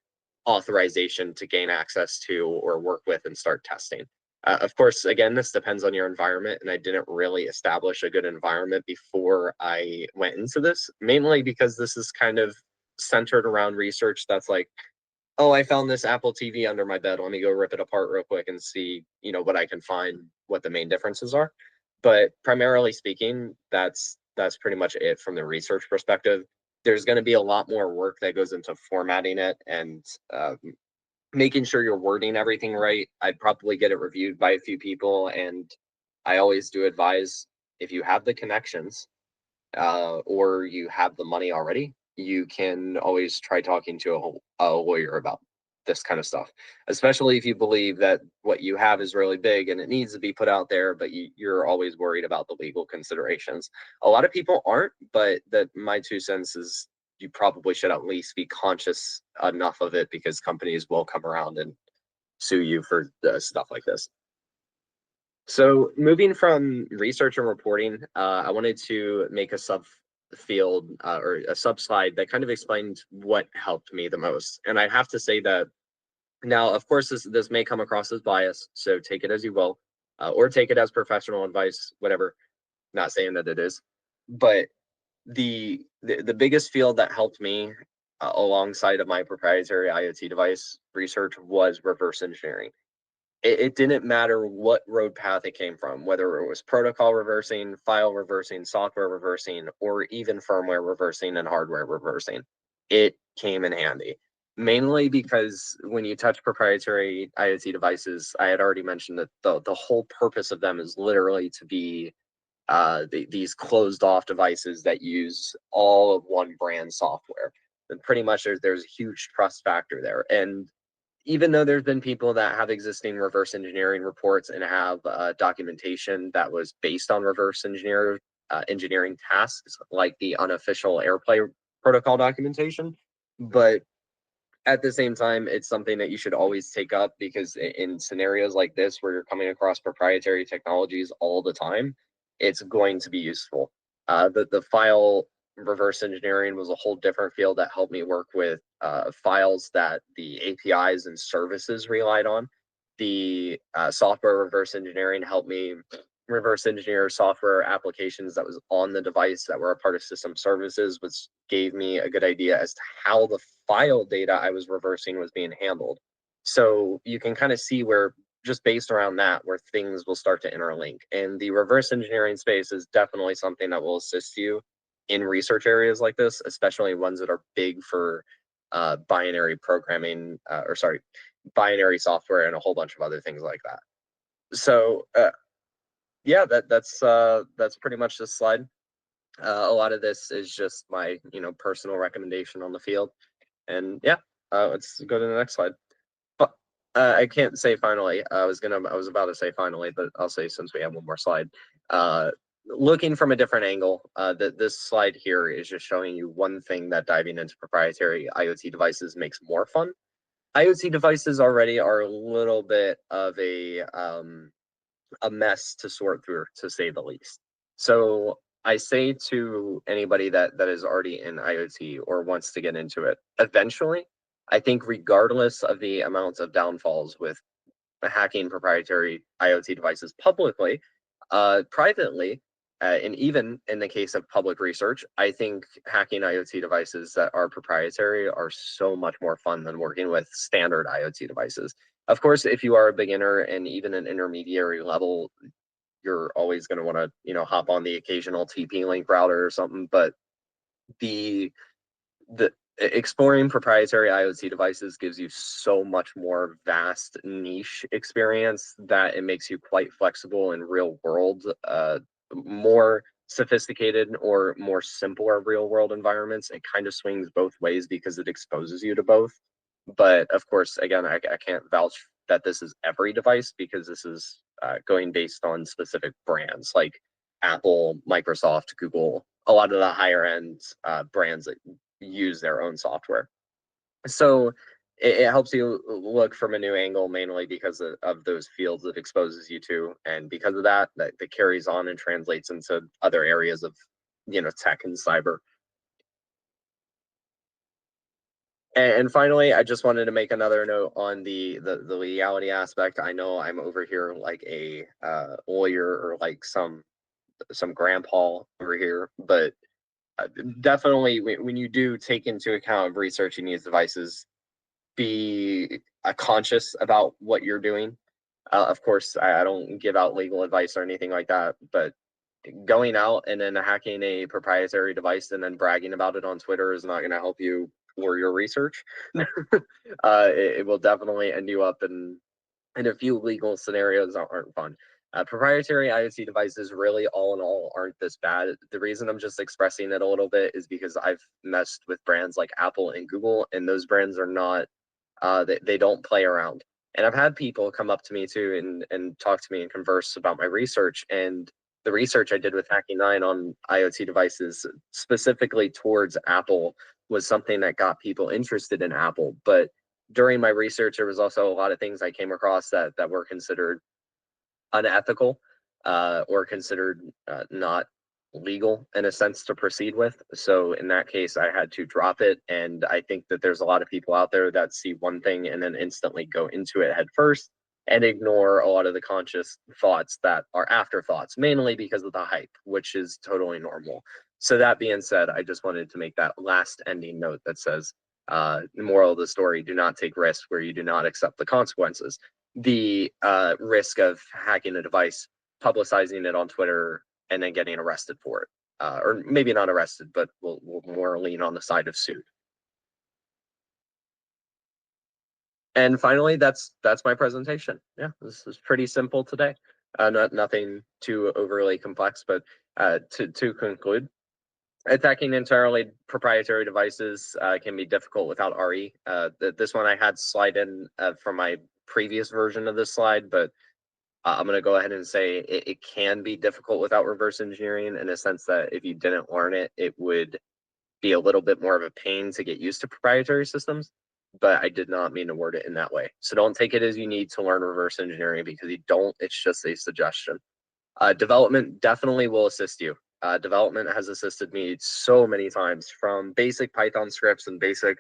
authorization to gain access to or work with and start testing. Of course, again, this depends on your environment, and I didn't really establish a good environment before I went into this, mainly because this is kind of centered around research that's like, oh, I found this Apple TV under my bed. Let me go rip it apart real quick and see, what I can find, what the main differences are. But primarily speaking, that's pretty much it from the research perspective. There's going to be a lot more work that goes into formatting it and making sure you're wording everything right. I'd probably get it reviewed by a few people, and I always do advise, if you have the connections or you have the money already, you can always try talking to a lawyer about this kind of stuff, especially if you believe that what you have is really big and it needs to be put out there, but you're always worried about the legal considerations. A lot of people aren't, but that my 2 cents is you probably should at least be conscious enough of it, because companies will come around and sue you for stuff like this. So moving from research and reporting, I wanted to make a subfield or a sub slide that kind of explained what helped me the most. And I have to say that now, of course, this may come across as bias, so take it as you will, or take it as professional advice, whatever. Not saying that it is, but the biggest field that helped me alongside of my proprietary IoT device research was reverse engineering. It didn't matter what road path it came from, whether it was protocol reversing, file reversing, software reversing, or even firmware reversing and hardware reversing. It came in handy, mainly because when you touch proprietary IoT devices, I had already mentioned that the whole purpose of them is literally to be these closed off devices that use all of one brand software. And pretty much there's a huge trust factor there. And even though there's been people that have existing reverse engineering reports and have documentation that was based on reverse engineering tasks, like the unofficial AirPlay protocol documentation, but at the same time, it's something that you should always take up, because in scenarios like this where you're coming across proprietary technologies all the time, it's going to be useful. The file reverse engineering was a whole different field that helped me work with files that the APIs and services relied on. The software reverse engineering helped me reverse engineer software applications that was on the device that were a part of system services, which gave me a good idea as to how the file data I was reversing was being handled. So you can kind of see where, just based around that, where things will start to interlink. And the reverse engineering space is definitely something that will assist you in research areas like this, especially ones that are big for binary programming, binary software and a whole bunch of other things like that. So yeah, that's pretty much this slide. A lot of this is just my personal recommendation on the field, and yeah, let's go to the next slide. But I can't say finally. I was about to say finally, but I'll say since we have one more slide. Looking from a different angle, this slide here is just showing you one thing that diving into proprietary IoT devices makes more fun. IoT devices already are a little bit of a mess to sort through, to say the least. So I say to anybody that is already in IoT or wants to get into it, eventually, I think regardless of the amounts of downfalls with hacking proprietary IoT devices publicly, privately, and even in the case of public research, I think hacking IoT devices that are proprietary are so much more fun than working with standard IoT devices. Of course, if you are a beginner and even an intermediary level, you're always going to want to, hop on the occasional TP-Link router or something. But the exploring proprietary IoT devices gives you so much more vast niche experience that it makes you quite flexible in real world, more sophisticated or more simpler real world environments. It kind of swings both ways because it exposes you to both. But of course, again, I can't vouch that this is every device, because this is going based on specific brands like Apple, Microsoft, Google, a lot of the higher end brands that use their own software. So it helps you look from a new angle, mainly because of those fields it exposes you to, and because of that carries on and translates into other areas of tech and cyber. And finally, I just wanted to make another note on the legality aspect. I know I'm over here like a lawyer or like some grandpa over here, but definitely when you do take into account researching these devices, be conscious about what you're doing. Of course, I don't give out legal advice or anything like that, but going out and then hacking a proprietary device and then bragging about it on Twitter is not going to help you for your research. It will definitely end you up in a few legal scenarios that aren't fun. Proprietary IoT devices really all in all aren't this bad. The reason I'm just expressing it a little bit is because I've messed with brands like Apple and Google, and those brands are not, they don't play around. And I've had people come up to me too and talk to me and converse about my research. And the research I did with Hacking 9 on IoT devices, specifically towards Apple, was something that got people interested in Apple. But during my research, there was also a lot of things I came across that were considered unethical or considered not legal in a sense to proceed with. So in that case, I had to drop it. And I think that there's a lot of people out there that see one thing and then instantly go into it head first and ignore a lot of the conscious thoughts that are afterthoughts, mainly because of the hype, which is totally normal. So that being said, I just wanted to make that last ending note that says, the moral of the story, do not take risks where you do not accept the consequences. The risk of hacking a device, publicizing it on Twitter, and then getting arrested for it. Or maybe not arrested, but we'll more lean on the side of sued. And finally, that's my presentation. Yeah, this is pretty simple today. Nothing too overly complex, but to conclude, attacking entirely proprietary devices can be difficult without RE. This one I had slide in from my previous version of this slide, but I'm going to go ahead and say it can be difficult without reverse engineering, in a sense that if you didn't learn it, it would be a little bit more of a pain to get used to proprietary systems. But I did not mean to word it in that way. So don't take it as you need to learn reverse engineering, because you don't. It's just a suggestion. Development definitely will assist you. Development has assisted me so many times, from basic Python scripts and basic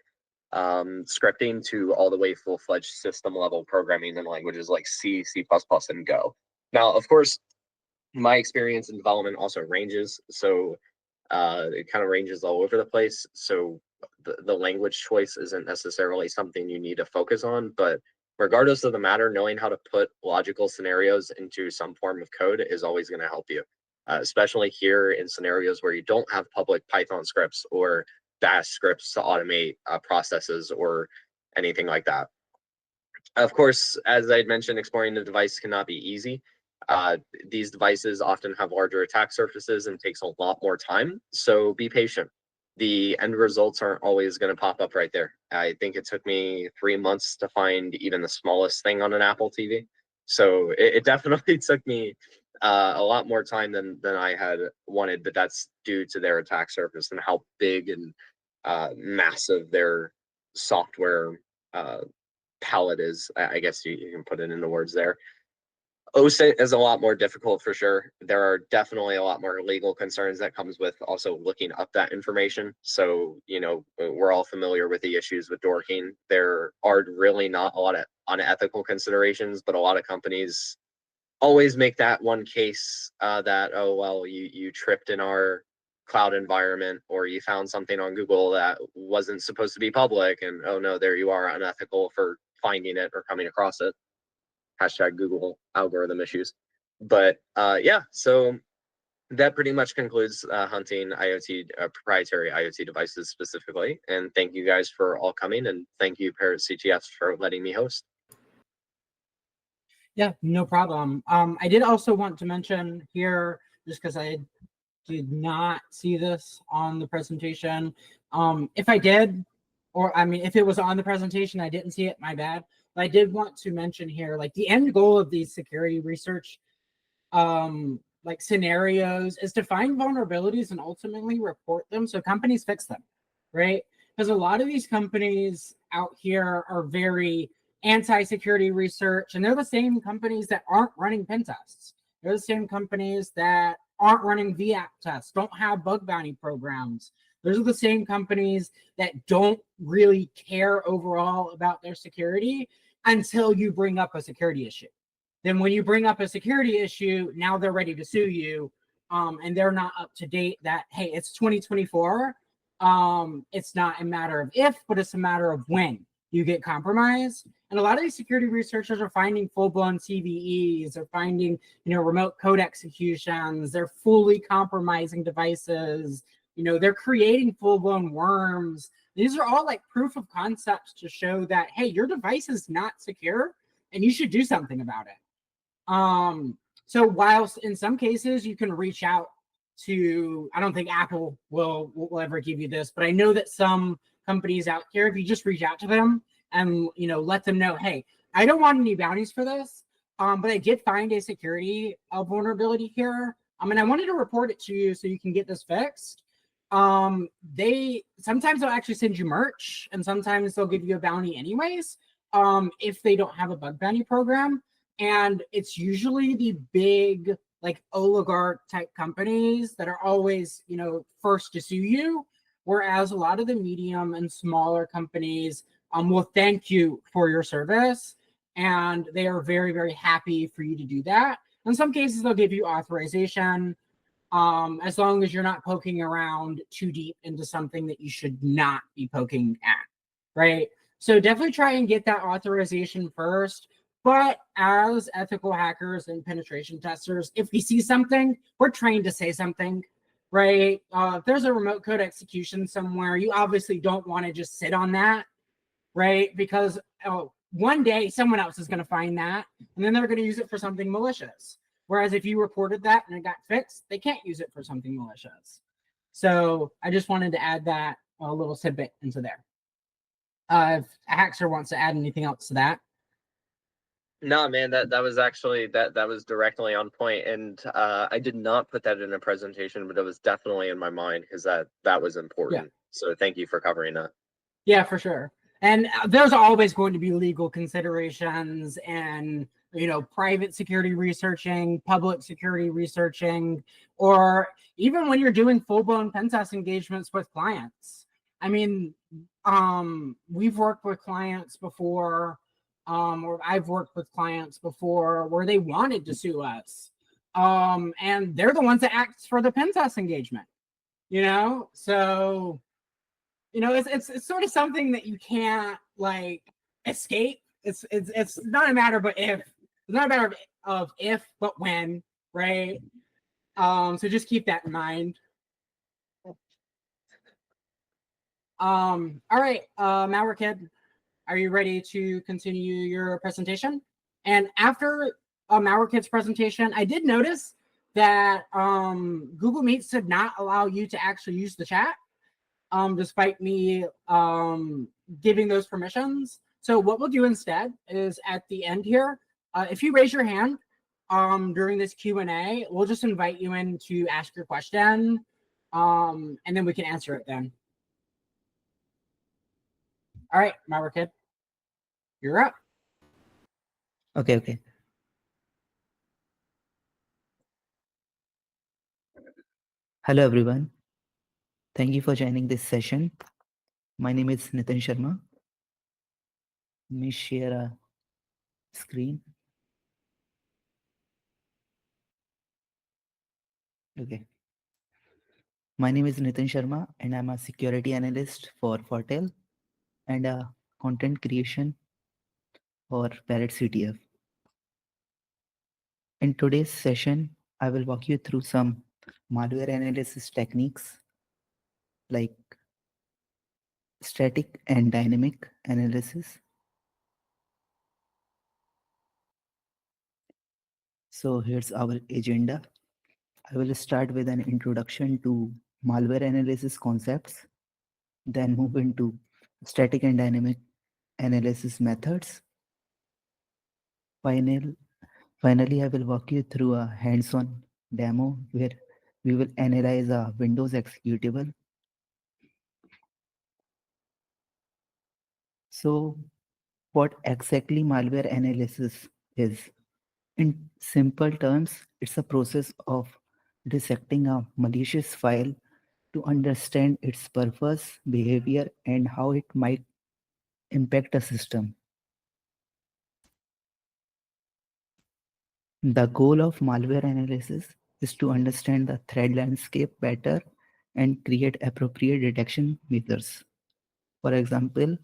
scripting to all the way full-fledged system level programming in languages like C, C++, and Go. Now, of course, my experience in development also ranges. So it kind of ranges all over the place. So the language choice isn't necessarily something you need to focus on, but regardless of the matter, knowing how to put logical scenarios into some form of code is always going to help you, especially here in scenarios where you don't have public Python scripts or Bash scripts to automate processes or anything like that. Of course, as I had mentioned, exploring the device cannot be easy. These devices often have larger attack surfaces and takes a lot more time, so be patient. The end results aren't always going to pop up right there. I think it took me 3 months to find even the smallest thing on an Apple TV. So it definitely took me a lot more time than I had wanted, but that's due to their attack surface and how big and massive their software palette is. I guess you can put it into words there. OSINT is a lot more difficult for sure. There are definitely a lot more legal concerns that comes with also looking up that information. So, we're all familiar with the issues with dorking. There are really not a lot of unethical considerations, but a lot of companies always make that one case that, oh, well, you tripped in our cloud environment, or you found something on Google that wasn't supposed to be public, and oh no, there you are, unethical for finding it or coming across it. Hashtag Google algorithm issues. But yeah, so that pretty much concludes hunting IoT, proprietary IoT devices specifically. And thank you guys for all coming, and thank you, Parrot CTFs, for letting me host. Yeah, no problem. I did also want to mention here, just because I did not see this on the presentation. If I did, or if it was on the presentation, I didn't see it, my bad. But I did want to mention here, like, the end goal of these security research like scenarios is to find vulnerabilities and ultimately report them so companies fix them, right? Because a lot of these companies out here are very anti-security research, and they're the same companies that aren't running pen tests. They're the same companies that aren't running VAP tests, don't have bug bounty programs. Those are the same companies that don't really care overall about their security until you bring up a security issue. Then when you bring up a security issue, now they're ready to sue you, and they're not up to date that, hey, it's 2024. It's not a matter of if, but it's a matter of when you get compromised. And a lot of these security researchers are finding full-blown CVEs, they're finding, remote code executions, they're fully compromising devices, they're creating full-blown worms. These are all like proof of concepts to show that, hey, your device is not secure and you should do something about it. So whilst in some cases you can reach out to, I don't think Apple will ever give you this, but I know that some companies out here, if you just reach out to them and let them know, hey, I don't want any bounties for this, but I did find a security vulnerability here, and I wanted to report it to you so you can get this fixed. They sometimes they'll actually send you merch, and sometimes they'll give you a bounty anyways, if they don't have a bug bounty program. And it's usually the big, like, oligarch type companies that are always, first to sue you, whereas a lot of the medium and smaller companies will thank you for your service, and they are very, very happy for you to do that. In some cases, they'll give you authorization, as long as you're not poking around too deep into something that you should not be poking at, right? So definitely try and get that authorization first. But as ethical hackers and penetration testers, if we see something, we're trained to say something, right? If there's a remote code execution somewhere, you obviously don't want to just sit on that, right? Because one day someone else is going to find that, and then they're going to use it for something malicious. Whereas if you reported that and it got fixed, they can't use it for something malicious. So I just wanted to add that a little tidbit into there. If a hacker wants to add anything else to that. No, man, that was actually that was directly on point, and I did not put that in a presentation, but it was definitely in my mind because that was important. Yeah. So thank you for covering that. Yeah, for sure. And there's always going to be legal considerations and private security researching, public security researching, or even when you're doing full-blown pen test engagements with clients. I mean, we've worked with clients before. Or I've worked with clients before where they wanted to sue us. And they're the ones that act for the pen test engagement, So, it's sort of something that you can't like escape. It's not a matter but if. It's not a matter of if, but when, right? So just keep that in mind. All right, Malware Kid. Are you ready to continue your presentation? And after Malware Kid's presentation, I did notice that Google Meets did not allow you to actually use the chat, despite me giving those permissions. So what we'll do instead is at the end here, if you raise your hand during this Q&A, we'll just invite you in to ask your question, and then we can answer it then. All right, Malware Kid, you're up. Okay. Hello, everyone. Thank you for joining this session. My name is Nitin Sharma. Let me share a screen. Okay. My name is Nitin Sharma, and I'm a security analyst for Fortel and a content creation for Parrot CTF. In today's session, I will walk you through some malware analysis techniques like static and dynamic analysis. So here's our agenda. I will start with an introduction to malware analysis concepts, then move into static and dynamic analysis methods. Finally, I will walk you through a hands-on demo where we will analyze a Windows executable. So what exactly malware analysis is? In simple terms, it's a process of dissecting a malicious file to understand its purpose, behavior, and how it might impact a system. The goal of malware analysis is to understand the threat landscape better and create appropriate detection measures. For example,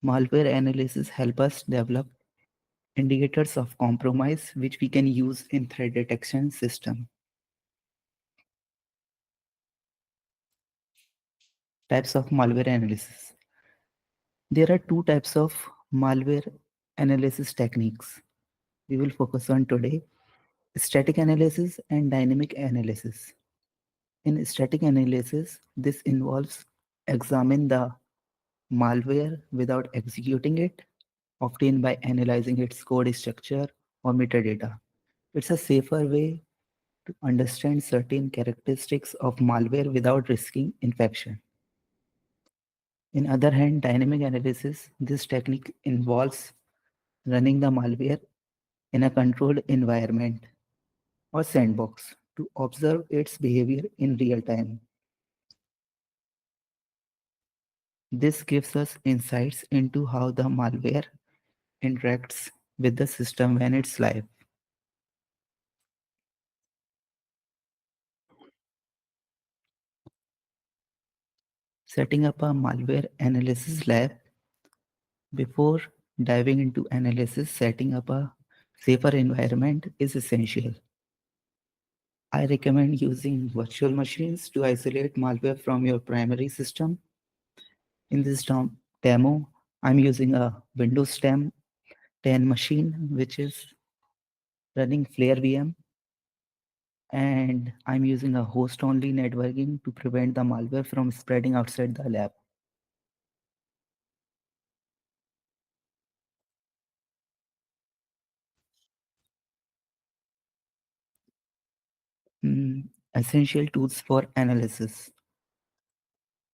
malware analysis help us develop indicators of compromise which we can use in threat detection system. Types of malware analysis. There are two types of malware analysis techniques we will focus on today: static analysis and dynamic analysis. In static analysis, this involves examine the malware without executing it, often by analyzing its code structure or metadata. It's a safer way to understand certain characteristics of malware without risking infection. In other hand, dynamic analysis, this technique involves running the malware in a controlled environment or sandbox to observe its behavior in real time. This gives us insights into how the malware interacts with the system when it's live. Setting up a malware analysis lab. Before diving into analysis, setting up a safer environment is essential. I recommend using virtual machines to isolate malware from your primary system. In this demo, I'm using a Windows 10 machine, which is running Flare VM, and I'm using a host-only networking to prevent the malware from spreading outside the lab. Essential tools for analysis.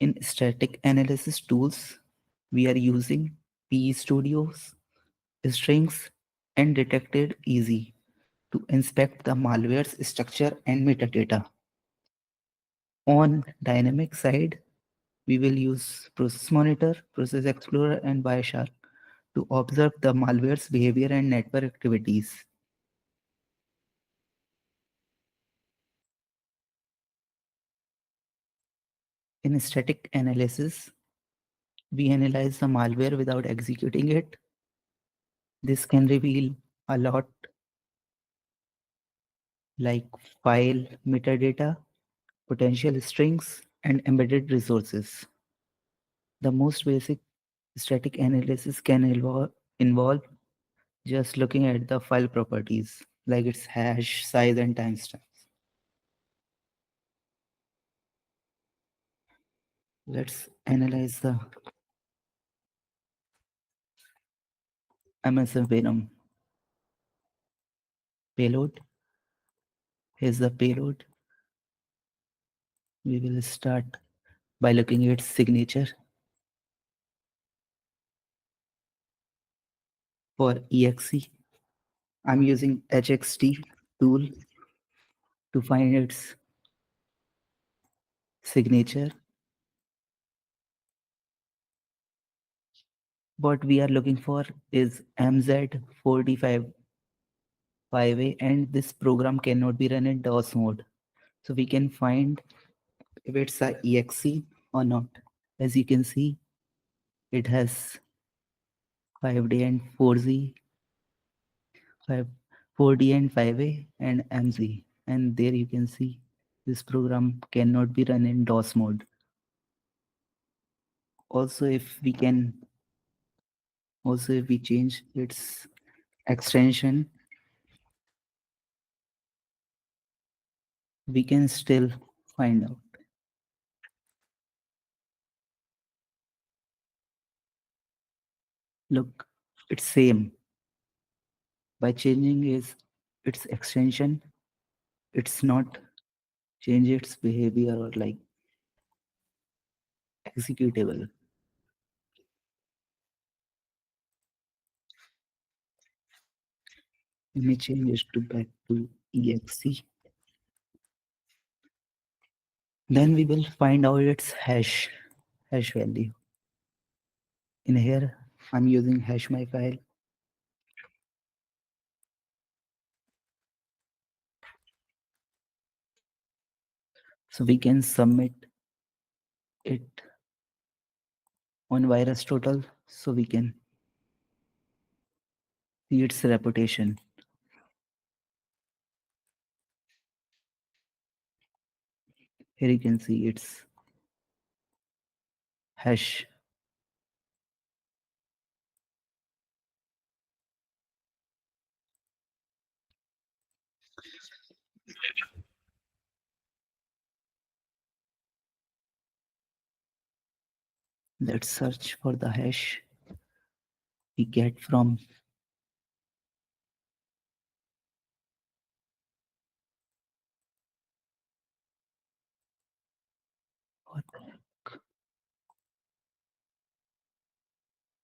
In static analysis tools, we are using PE Studios, strings, and Detected Easy to inspect the malware's structure and metadata. On dynamic side, we will use Process Monitor, Process Explorer, and Wireshark to observe the malware's behavior and network activities. In static analysis, we analyze the malware without executing it. This can reveal a lot like file metadata, potential strings, and embedded resources. The most basic static analysis can involve just looking at the file properties like its hash, size, and timestamps. Let's analyze the MSF Venom payload. Here's the payload. We will start by looking at its signature. For exe, I'm using HXT tool to find its signature. What we are looking for is MZ4D5 5A, and this program cannot be run in DOS mode. So we can find if it's a exe or not. As you can see, it has 5D and 4Z, 5, 4D and 5A and MZ. And there you can see this program cannot be run in DOS mode. Also, if we change its extension, we can still find out. Look, it's same. By changing its extension, it's not change its behavior or like executable. Let me change it to back to exe. Then we will find out its hash value. In here, I'm using hash my file. So we can submit it on virus total so we can see its reputation. Here you can see its hash. Let's search for the hash we get from what the heck?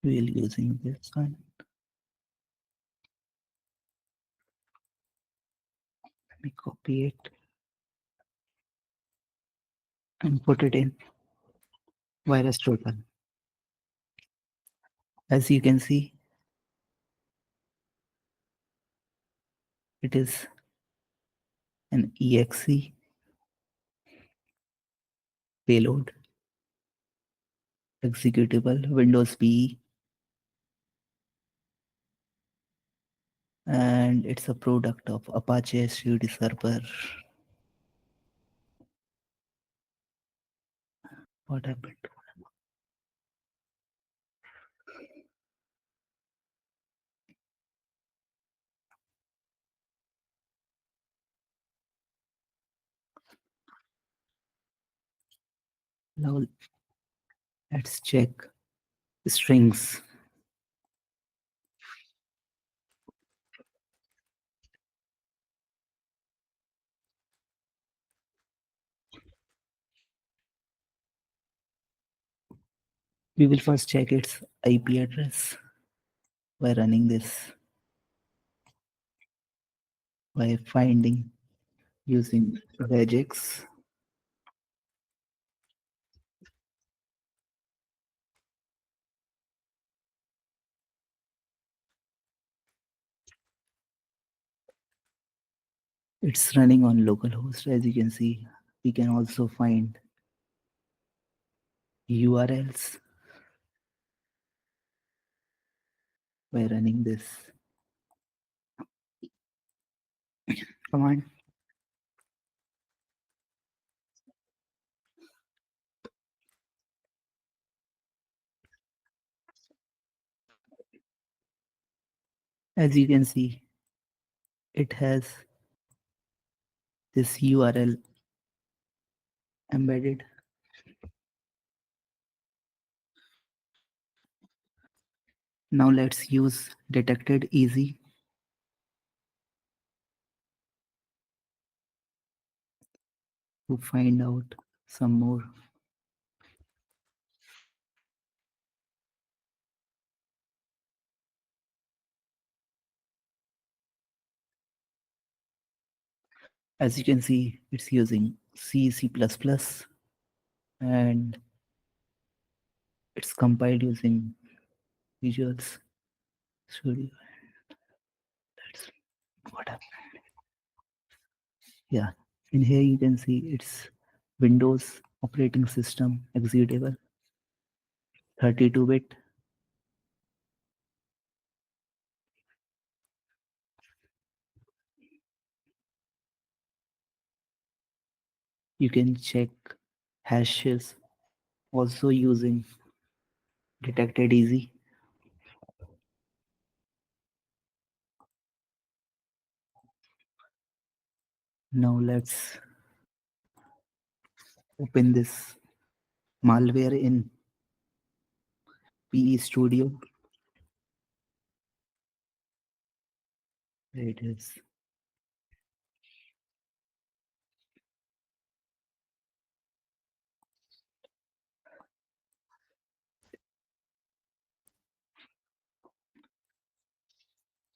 We'll using this one. Let me copy it and put it in virus total. As you can see, it is an exe payload executable Windows PE, and it's a product of Apache SUD server. What happened? Now let's check strings. We will first check its IP address by running this, by finding using regex. It's running on localhost. As you can see, we can also find URLs by running this command. As you can see, it has this URL embedded. Now let's use detected easy to find out some more. As you can see, it's using C, C++, and it's compiled using Visual Studio. That's what happened. Yeah, in here you can see it's Windows operating system executable, 32-bit. You can check hashes also using detected easy. Now let's open this malware in PE Studio. There it is.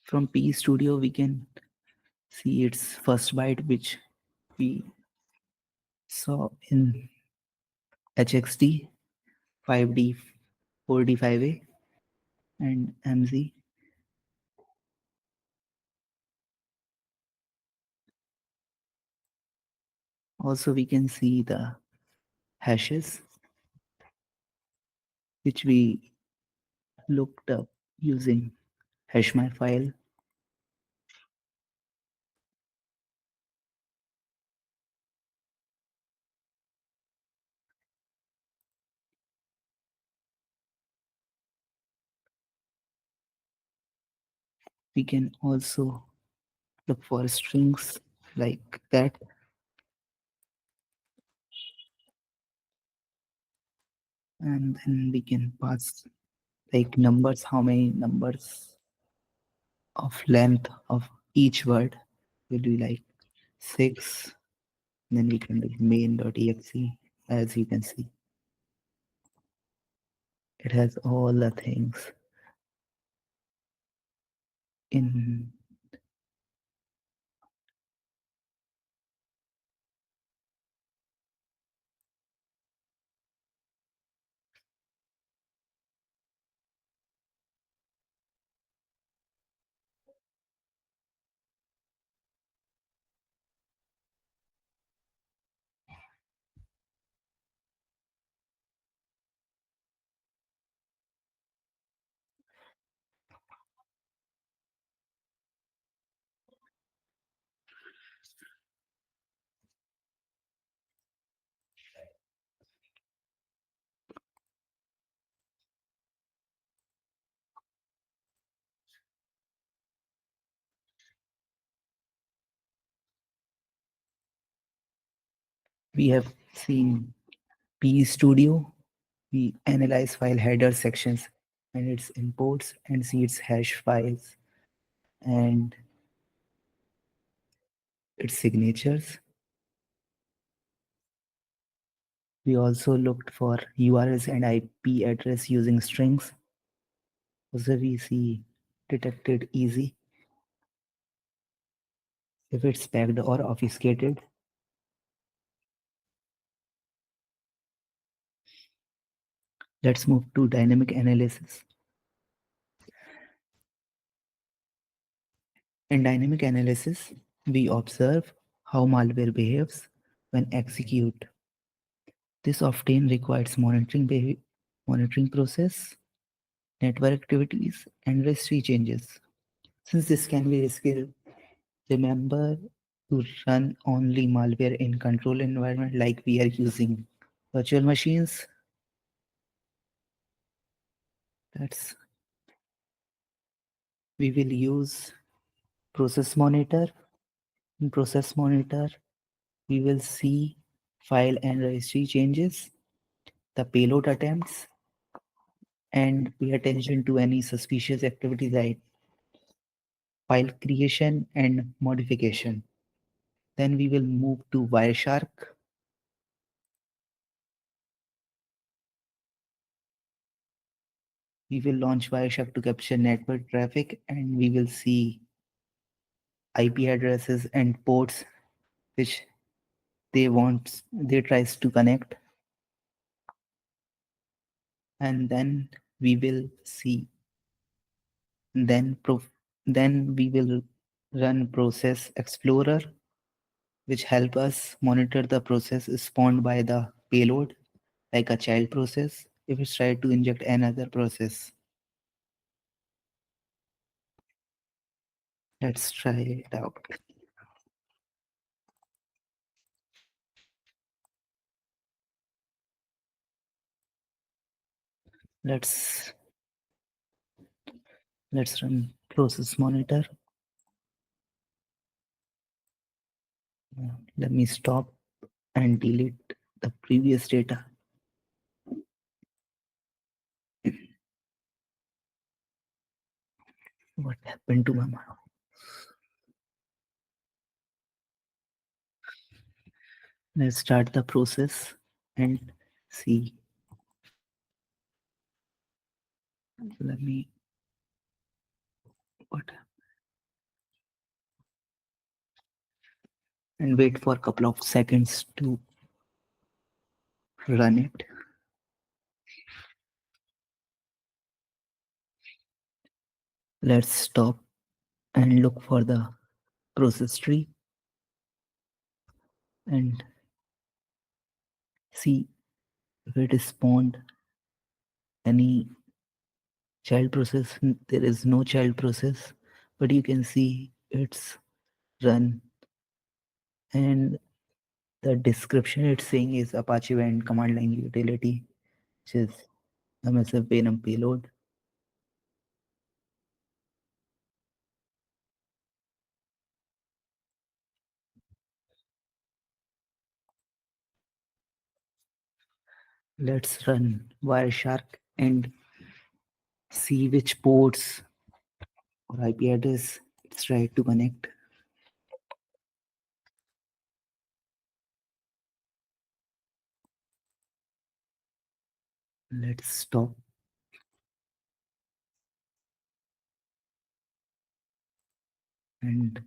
From P Studio, we can see its first byte, which we saw in HXD, 5D, 4D, 5A, and MZ. Also, we can see the hashes, which we looked up using hashmap file. We can also look for strings like that. And then we can pass like numbers, how many numbers of length of each word will be like 6. Then we can do main.exe. As you can see, it has all the things in. We have seen P Studio. We analyze file header sections and its imports and see its hash files and its signatures. We also looked for URLs and IP address using strings. Also, we see detected easy if it's pegged or obfuscated. Let's move to dynamic analysis. In dynamic analysis, we observe how malware behaves when execute. This often requires monitoring process, network activities, and registry changes. Since this can be risky, remember to run only malware in control environment like we are using virtual machines. We will use process monitor. In process monitor, we will see file and registry changes, the payload attempts, and pay attention to any suspicious activity like file creation and modification. Then we will move to Wireshark. We will launch Wireshark to capture network traffic, and we will see IP addresses and ports which they tries to connect. And then we will see then we will run process explorer, which help us monitor the process spawned by the payload like a child process if it's tried to inject another process. Let's try it out. Let's run process monitor. Let me stop and delete the previous data. What happened to my mouse? Let's start the process and see. Let me what and wait for a couple of seconds to run it. Let's stop and look for the process tree and see if it is spawned any child process. There is no child process, but you can see it's run, and the description it's saying is Apache Vent command line utility, which is MSF Venom payload. Let's run Wireshark and see which ports or IP address it's tried to connect. Let's stop. And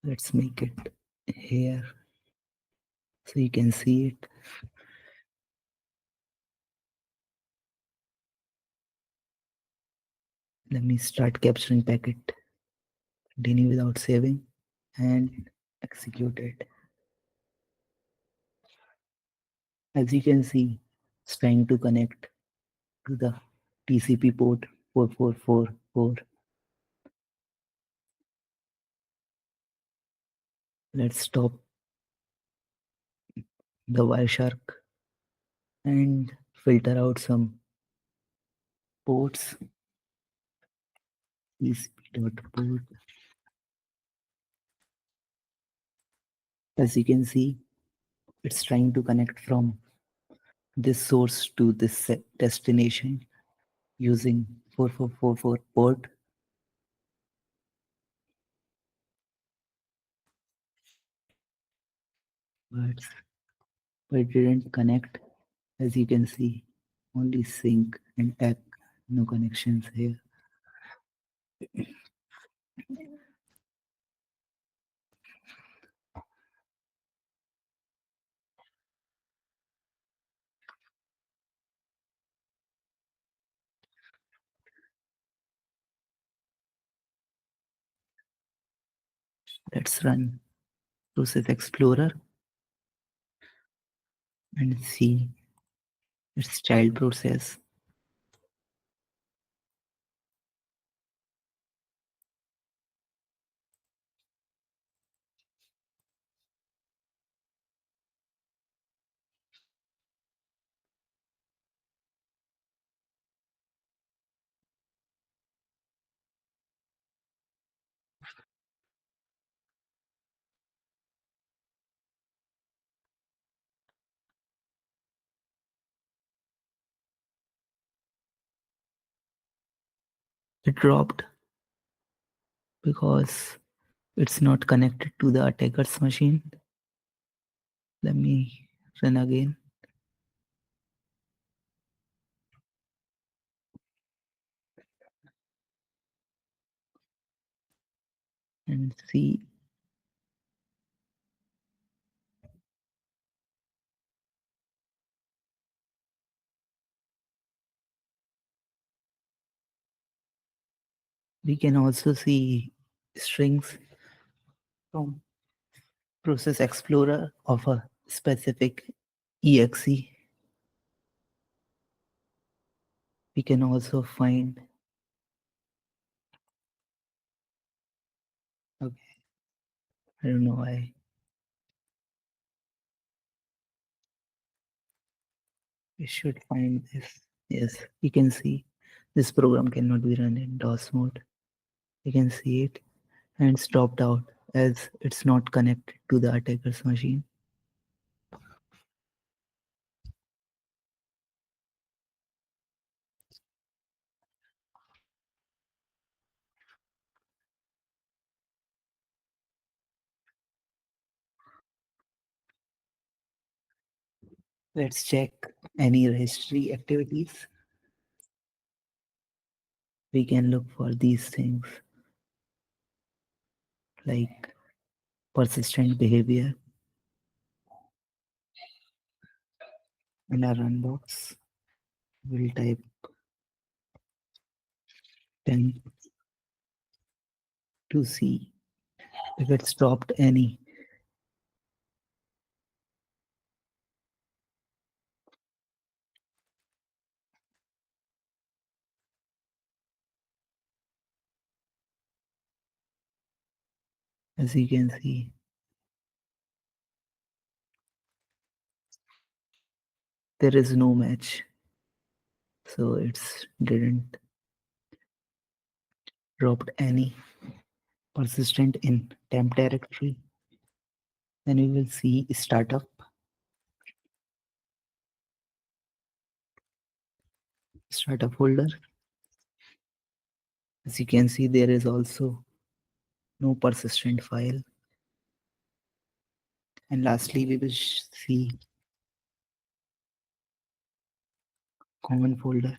let's make it here so you can see it. Let me start capturing packet. Continue without saving and execute it. As you can see, it's trying to connect to the TCP port 4444. Let's stop the Wireshark and filter out some ports. TCP.port. As you can see, it's trying to connect from this source to this destination using 4444 port. But it didn't connect. As you can see, only sync and tag, no connections here. Let's run Process Explorer and see its child process. It dropped because it's not connected to the attacker's machine. Let me run again. And see we can also see strings from Process Explorer of a specific exe. We can also find, okay, I don't know why. We should find this. Yes, you can see this program cannot be run in DOS mode. You can see it and stopped out as it's not connected to the attacker's machine. Let's check any registry activities. we can look for these things like persistent behavior. In our run box, we'll type 10 to see if it's dropped any. As you can see, there is no match, so it's didn't dropped any persistent in temp directory. Then we will see startup, folder. As you can see, there is also no persistent file. And lastly, we will see common folder.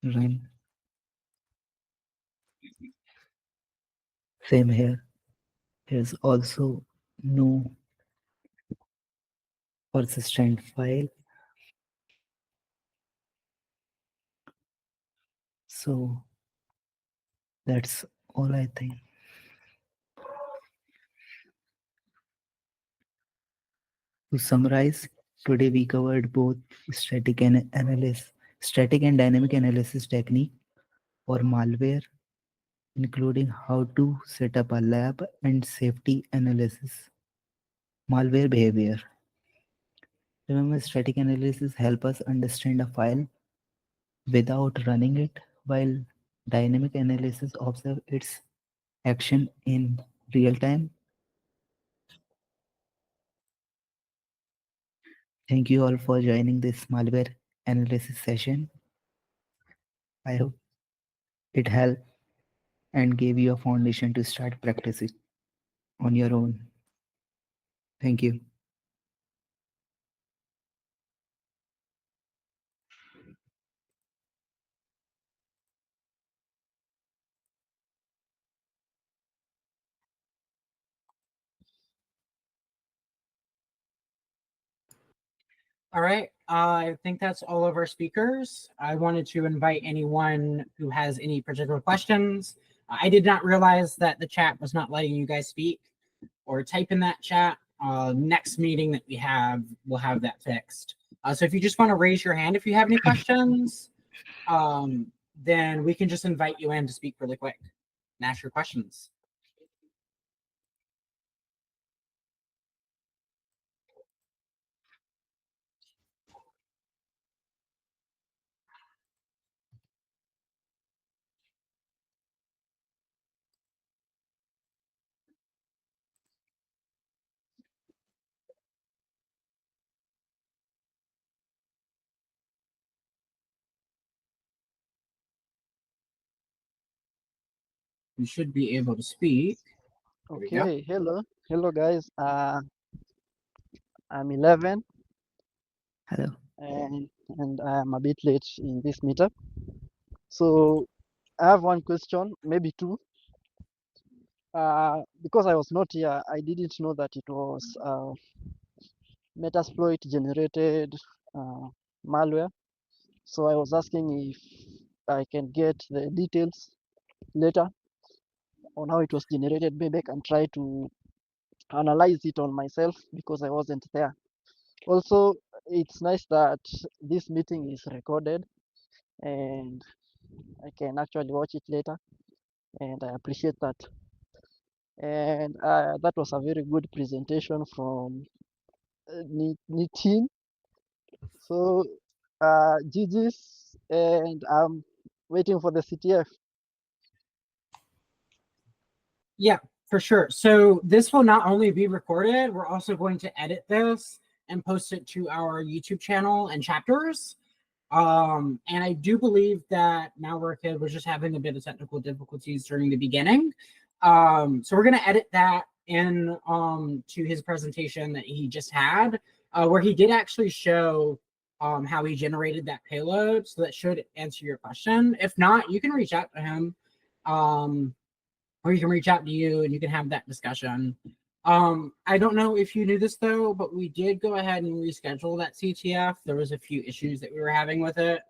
Run. Same here. There's also no persistent file. So that's all I think. To summarize, today we covered both static and dynamic analysis technique for malware, including how to set up a lab and safety analysis. Malware behavior. Remember, static analysis help us understand a file without running it, while dynamic analysis observe its action in real time. Thank you all for joining this malware analysis session. I hope it helped and gave you a foundation to start practicing on your own. Thank you. All right. I think that's all of our speakers. I wanted to invite anyone who has any particular questions. I did not realize that the chat was not letting you guys speak or type in that chat. Next meeting that we have, we'll have that fixed. So if you just want to raise your hand if you have any questions, then we can just invite you in to speak really quick and ask your questions. You should be able to speak. Okay, hello guys. I'm 11 Hello. and I'm a bit late in this meetup. So I have one question, maybe two. Because I was not here, I didn't know that it was Metasploit generated malware. So I was asking if I can get the details later on how it was generated. Maybe I can try to analyze it on myself because I wasn't there. Also, it's nice that this meeting is recorded and I can actually watch it later, and I appreciate that. And that was a very good presentation from Nitin. So, GG's, and I'm waiting for the CTF. Yeah, for sure. So this will not only be recorded, we're also going to edit this and post it to our YouTube channel and chapters. And I do believe that Malware Kid was just having a bit of technical difficulties during the beginning. So we're going to edit that in to his presentation that he just had, where he did actually show how he generated that payload. So that should answer your question. If not, you can reach out to him, or he can reach out to you and you can have that discussion. I don't know if you knew this though, but we did go ahead and reschedule that CTF. There was a few issues that we were having with it.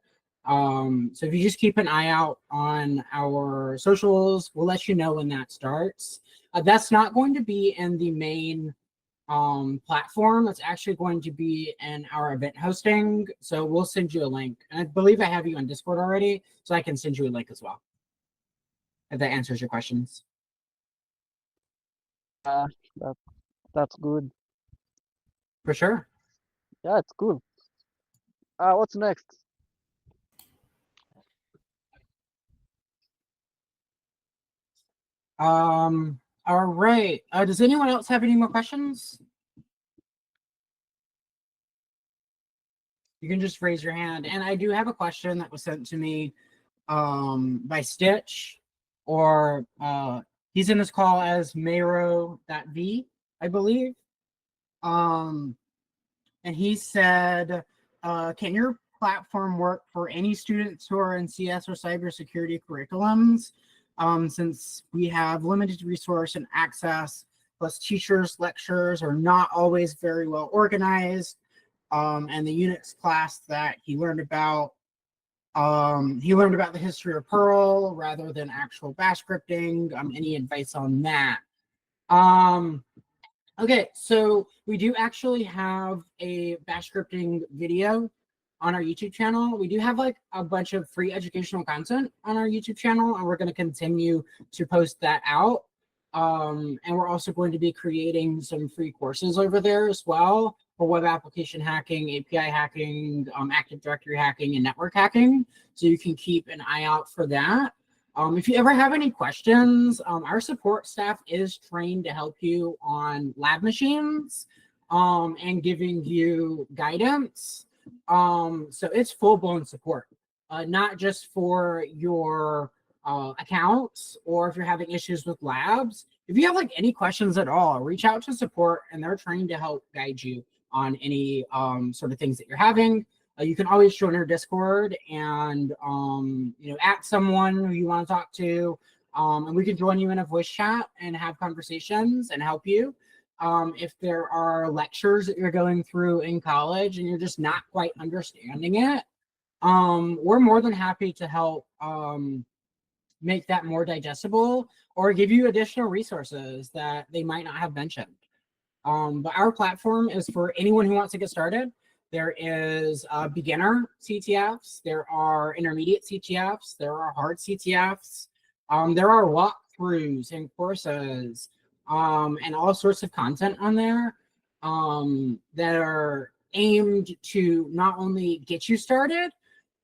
So if you just keep an eye out on our socials, we'll let you know when that starts. That's not going to be in the main platform. That's actually going to be in our event hosting. So we'll send you a link. And I believe I have you on Discord already, so I can send you a link as well, if that answers your questions. That's good. For sure. Yeah, it's cool. What's next? All right. Does anyone else have any more questions? You can just raise your hand. And I do have a question that was sent to me by Stitch, or he's in this call as Mero.v, I believe. And he said, can your platform work for any students who are in CS or cybersecurity curriculums? Since we have limited resource and access, plus teachers' lectures are not always very well organized. And the Unix class that he learned about the history of Perl rather than actual bash scripting. Any advice on that? Okay, so we do actually have a bash scripting video on our YouTube channel. We do have like a bunch of free educational content on our YouTube channel, and we're going to continue to post that out. And we're also going to be creating some free courses over there as well for web application hacking, API hacking, Active Directory hacking, and network hacking. So you can keep an eye out for that. If you ever have any questions, our support staff is trained to help you on lab machines and giving you guidance. So it's full-blown support, not just for your accounts or if you're having issues with labs. If you have like any questions at all, reach out to support and they're trained to help guide you on any sort of things that you're having. You can always join our Discord and at someone who you want to talk to, and we can join you in a voice chat and have conversations and help you. If there are lectures that you're going through in college and you're just not quite understanding it, we're more than happy to help make that more digestible or give you additional resources that they might not have mentioned. But our platform is for anyone who wants to get started. There is beginner CTFs, there are intermediate CTFs, there are hard CTFs, there are walkthroughs and courses, and all sorts of content on there that are aimed to not only get you started,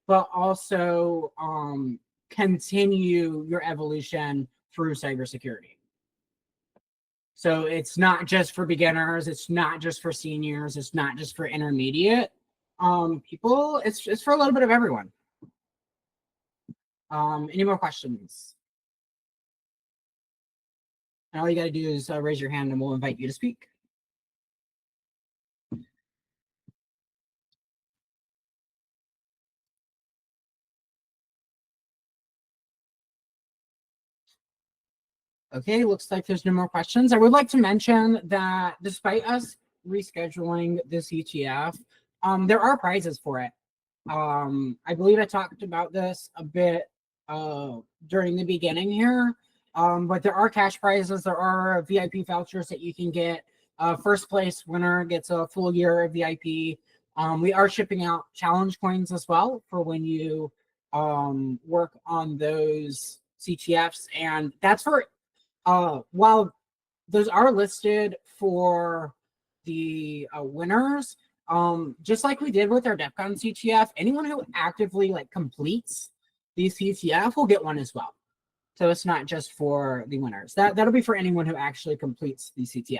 but also continue your evolution through cybersecurity. So it's not just for beginners, it's not just for seniors, it's not just for intermediate people, it's for a little bit of everyone. Any more questions? And all you gotta do is raise your hand and we'll invite you to speak. Okay, looks like there's no more questions. I would like to mention that despite us rescheduling this ETF, there are prizes for it. I believe I talked about this a bit during the beginning here, but there are cash prizes. There are VIP vouchers that you can get. First place winner gets a full year of VIP. We are shipping out challenge coins as well for when you work on those CTFs, and that's for while those are listed for the winners, just like we did with our DEF CON CTF, anyone who actively like completes the CTF will get one as well. So it's not just for the winners. That'll be for anyone who actually completes the CTF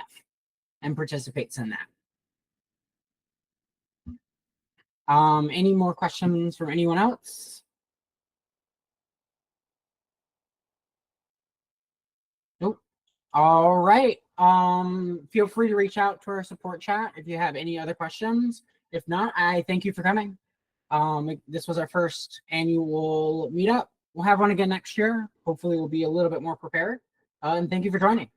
and participates in that. Any more questions from anyone else? Nope. All right. Feel free to reach out to our support chat if you have any other questions. If not, I thank you for coming. This was our first annual meetup. We'll have one again next year. Hopefully we'll be a little bit more prepared. And thank you for joining.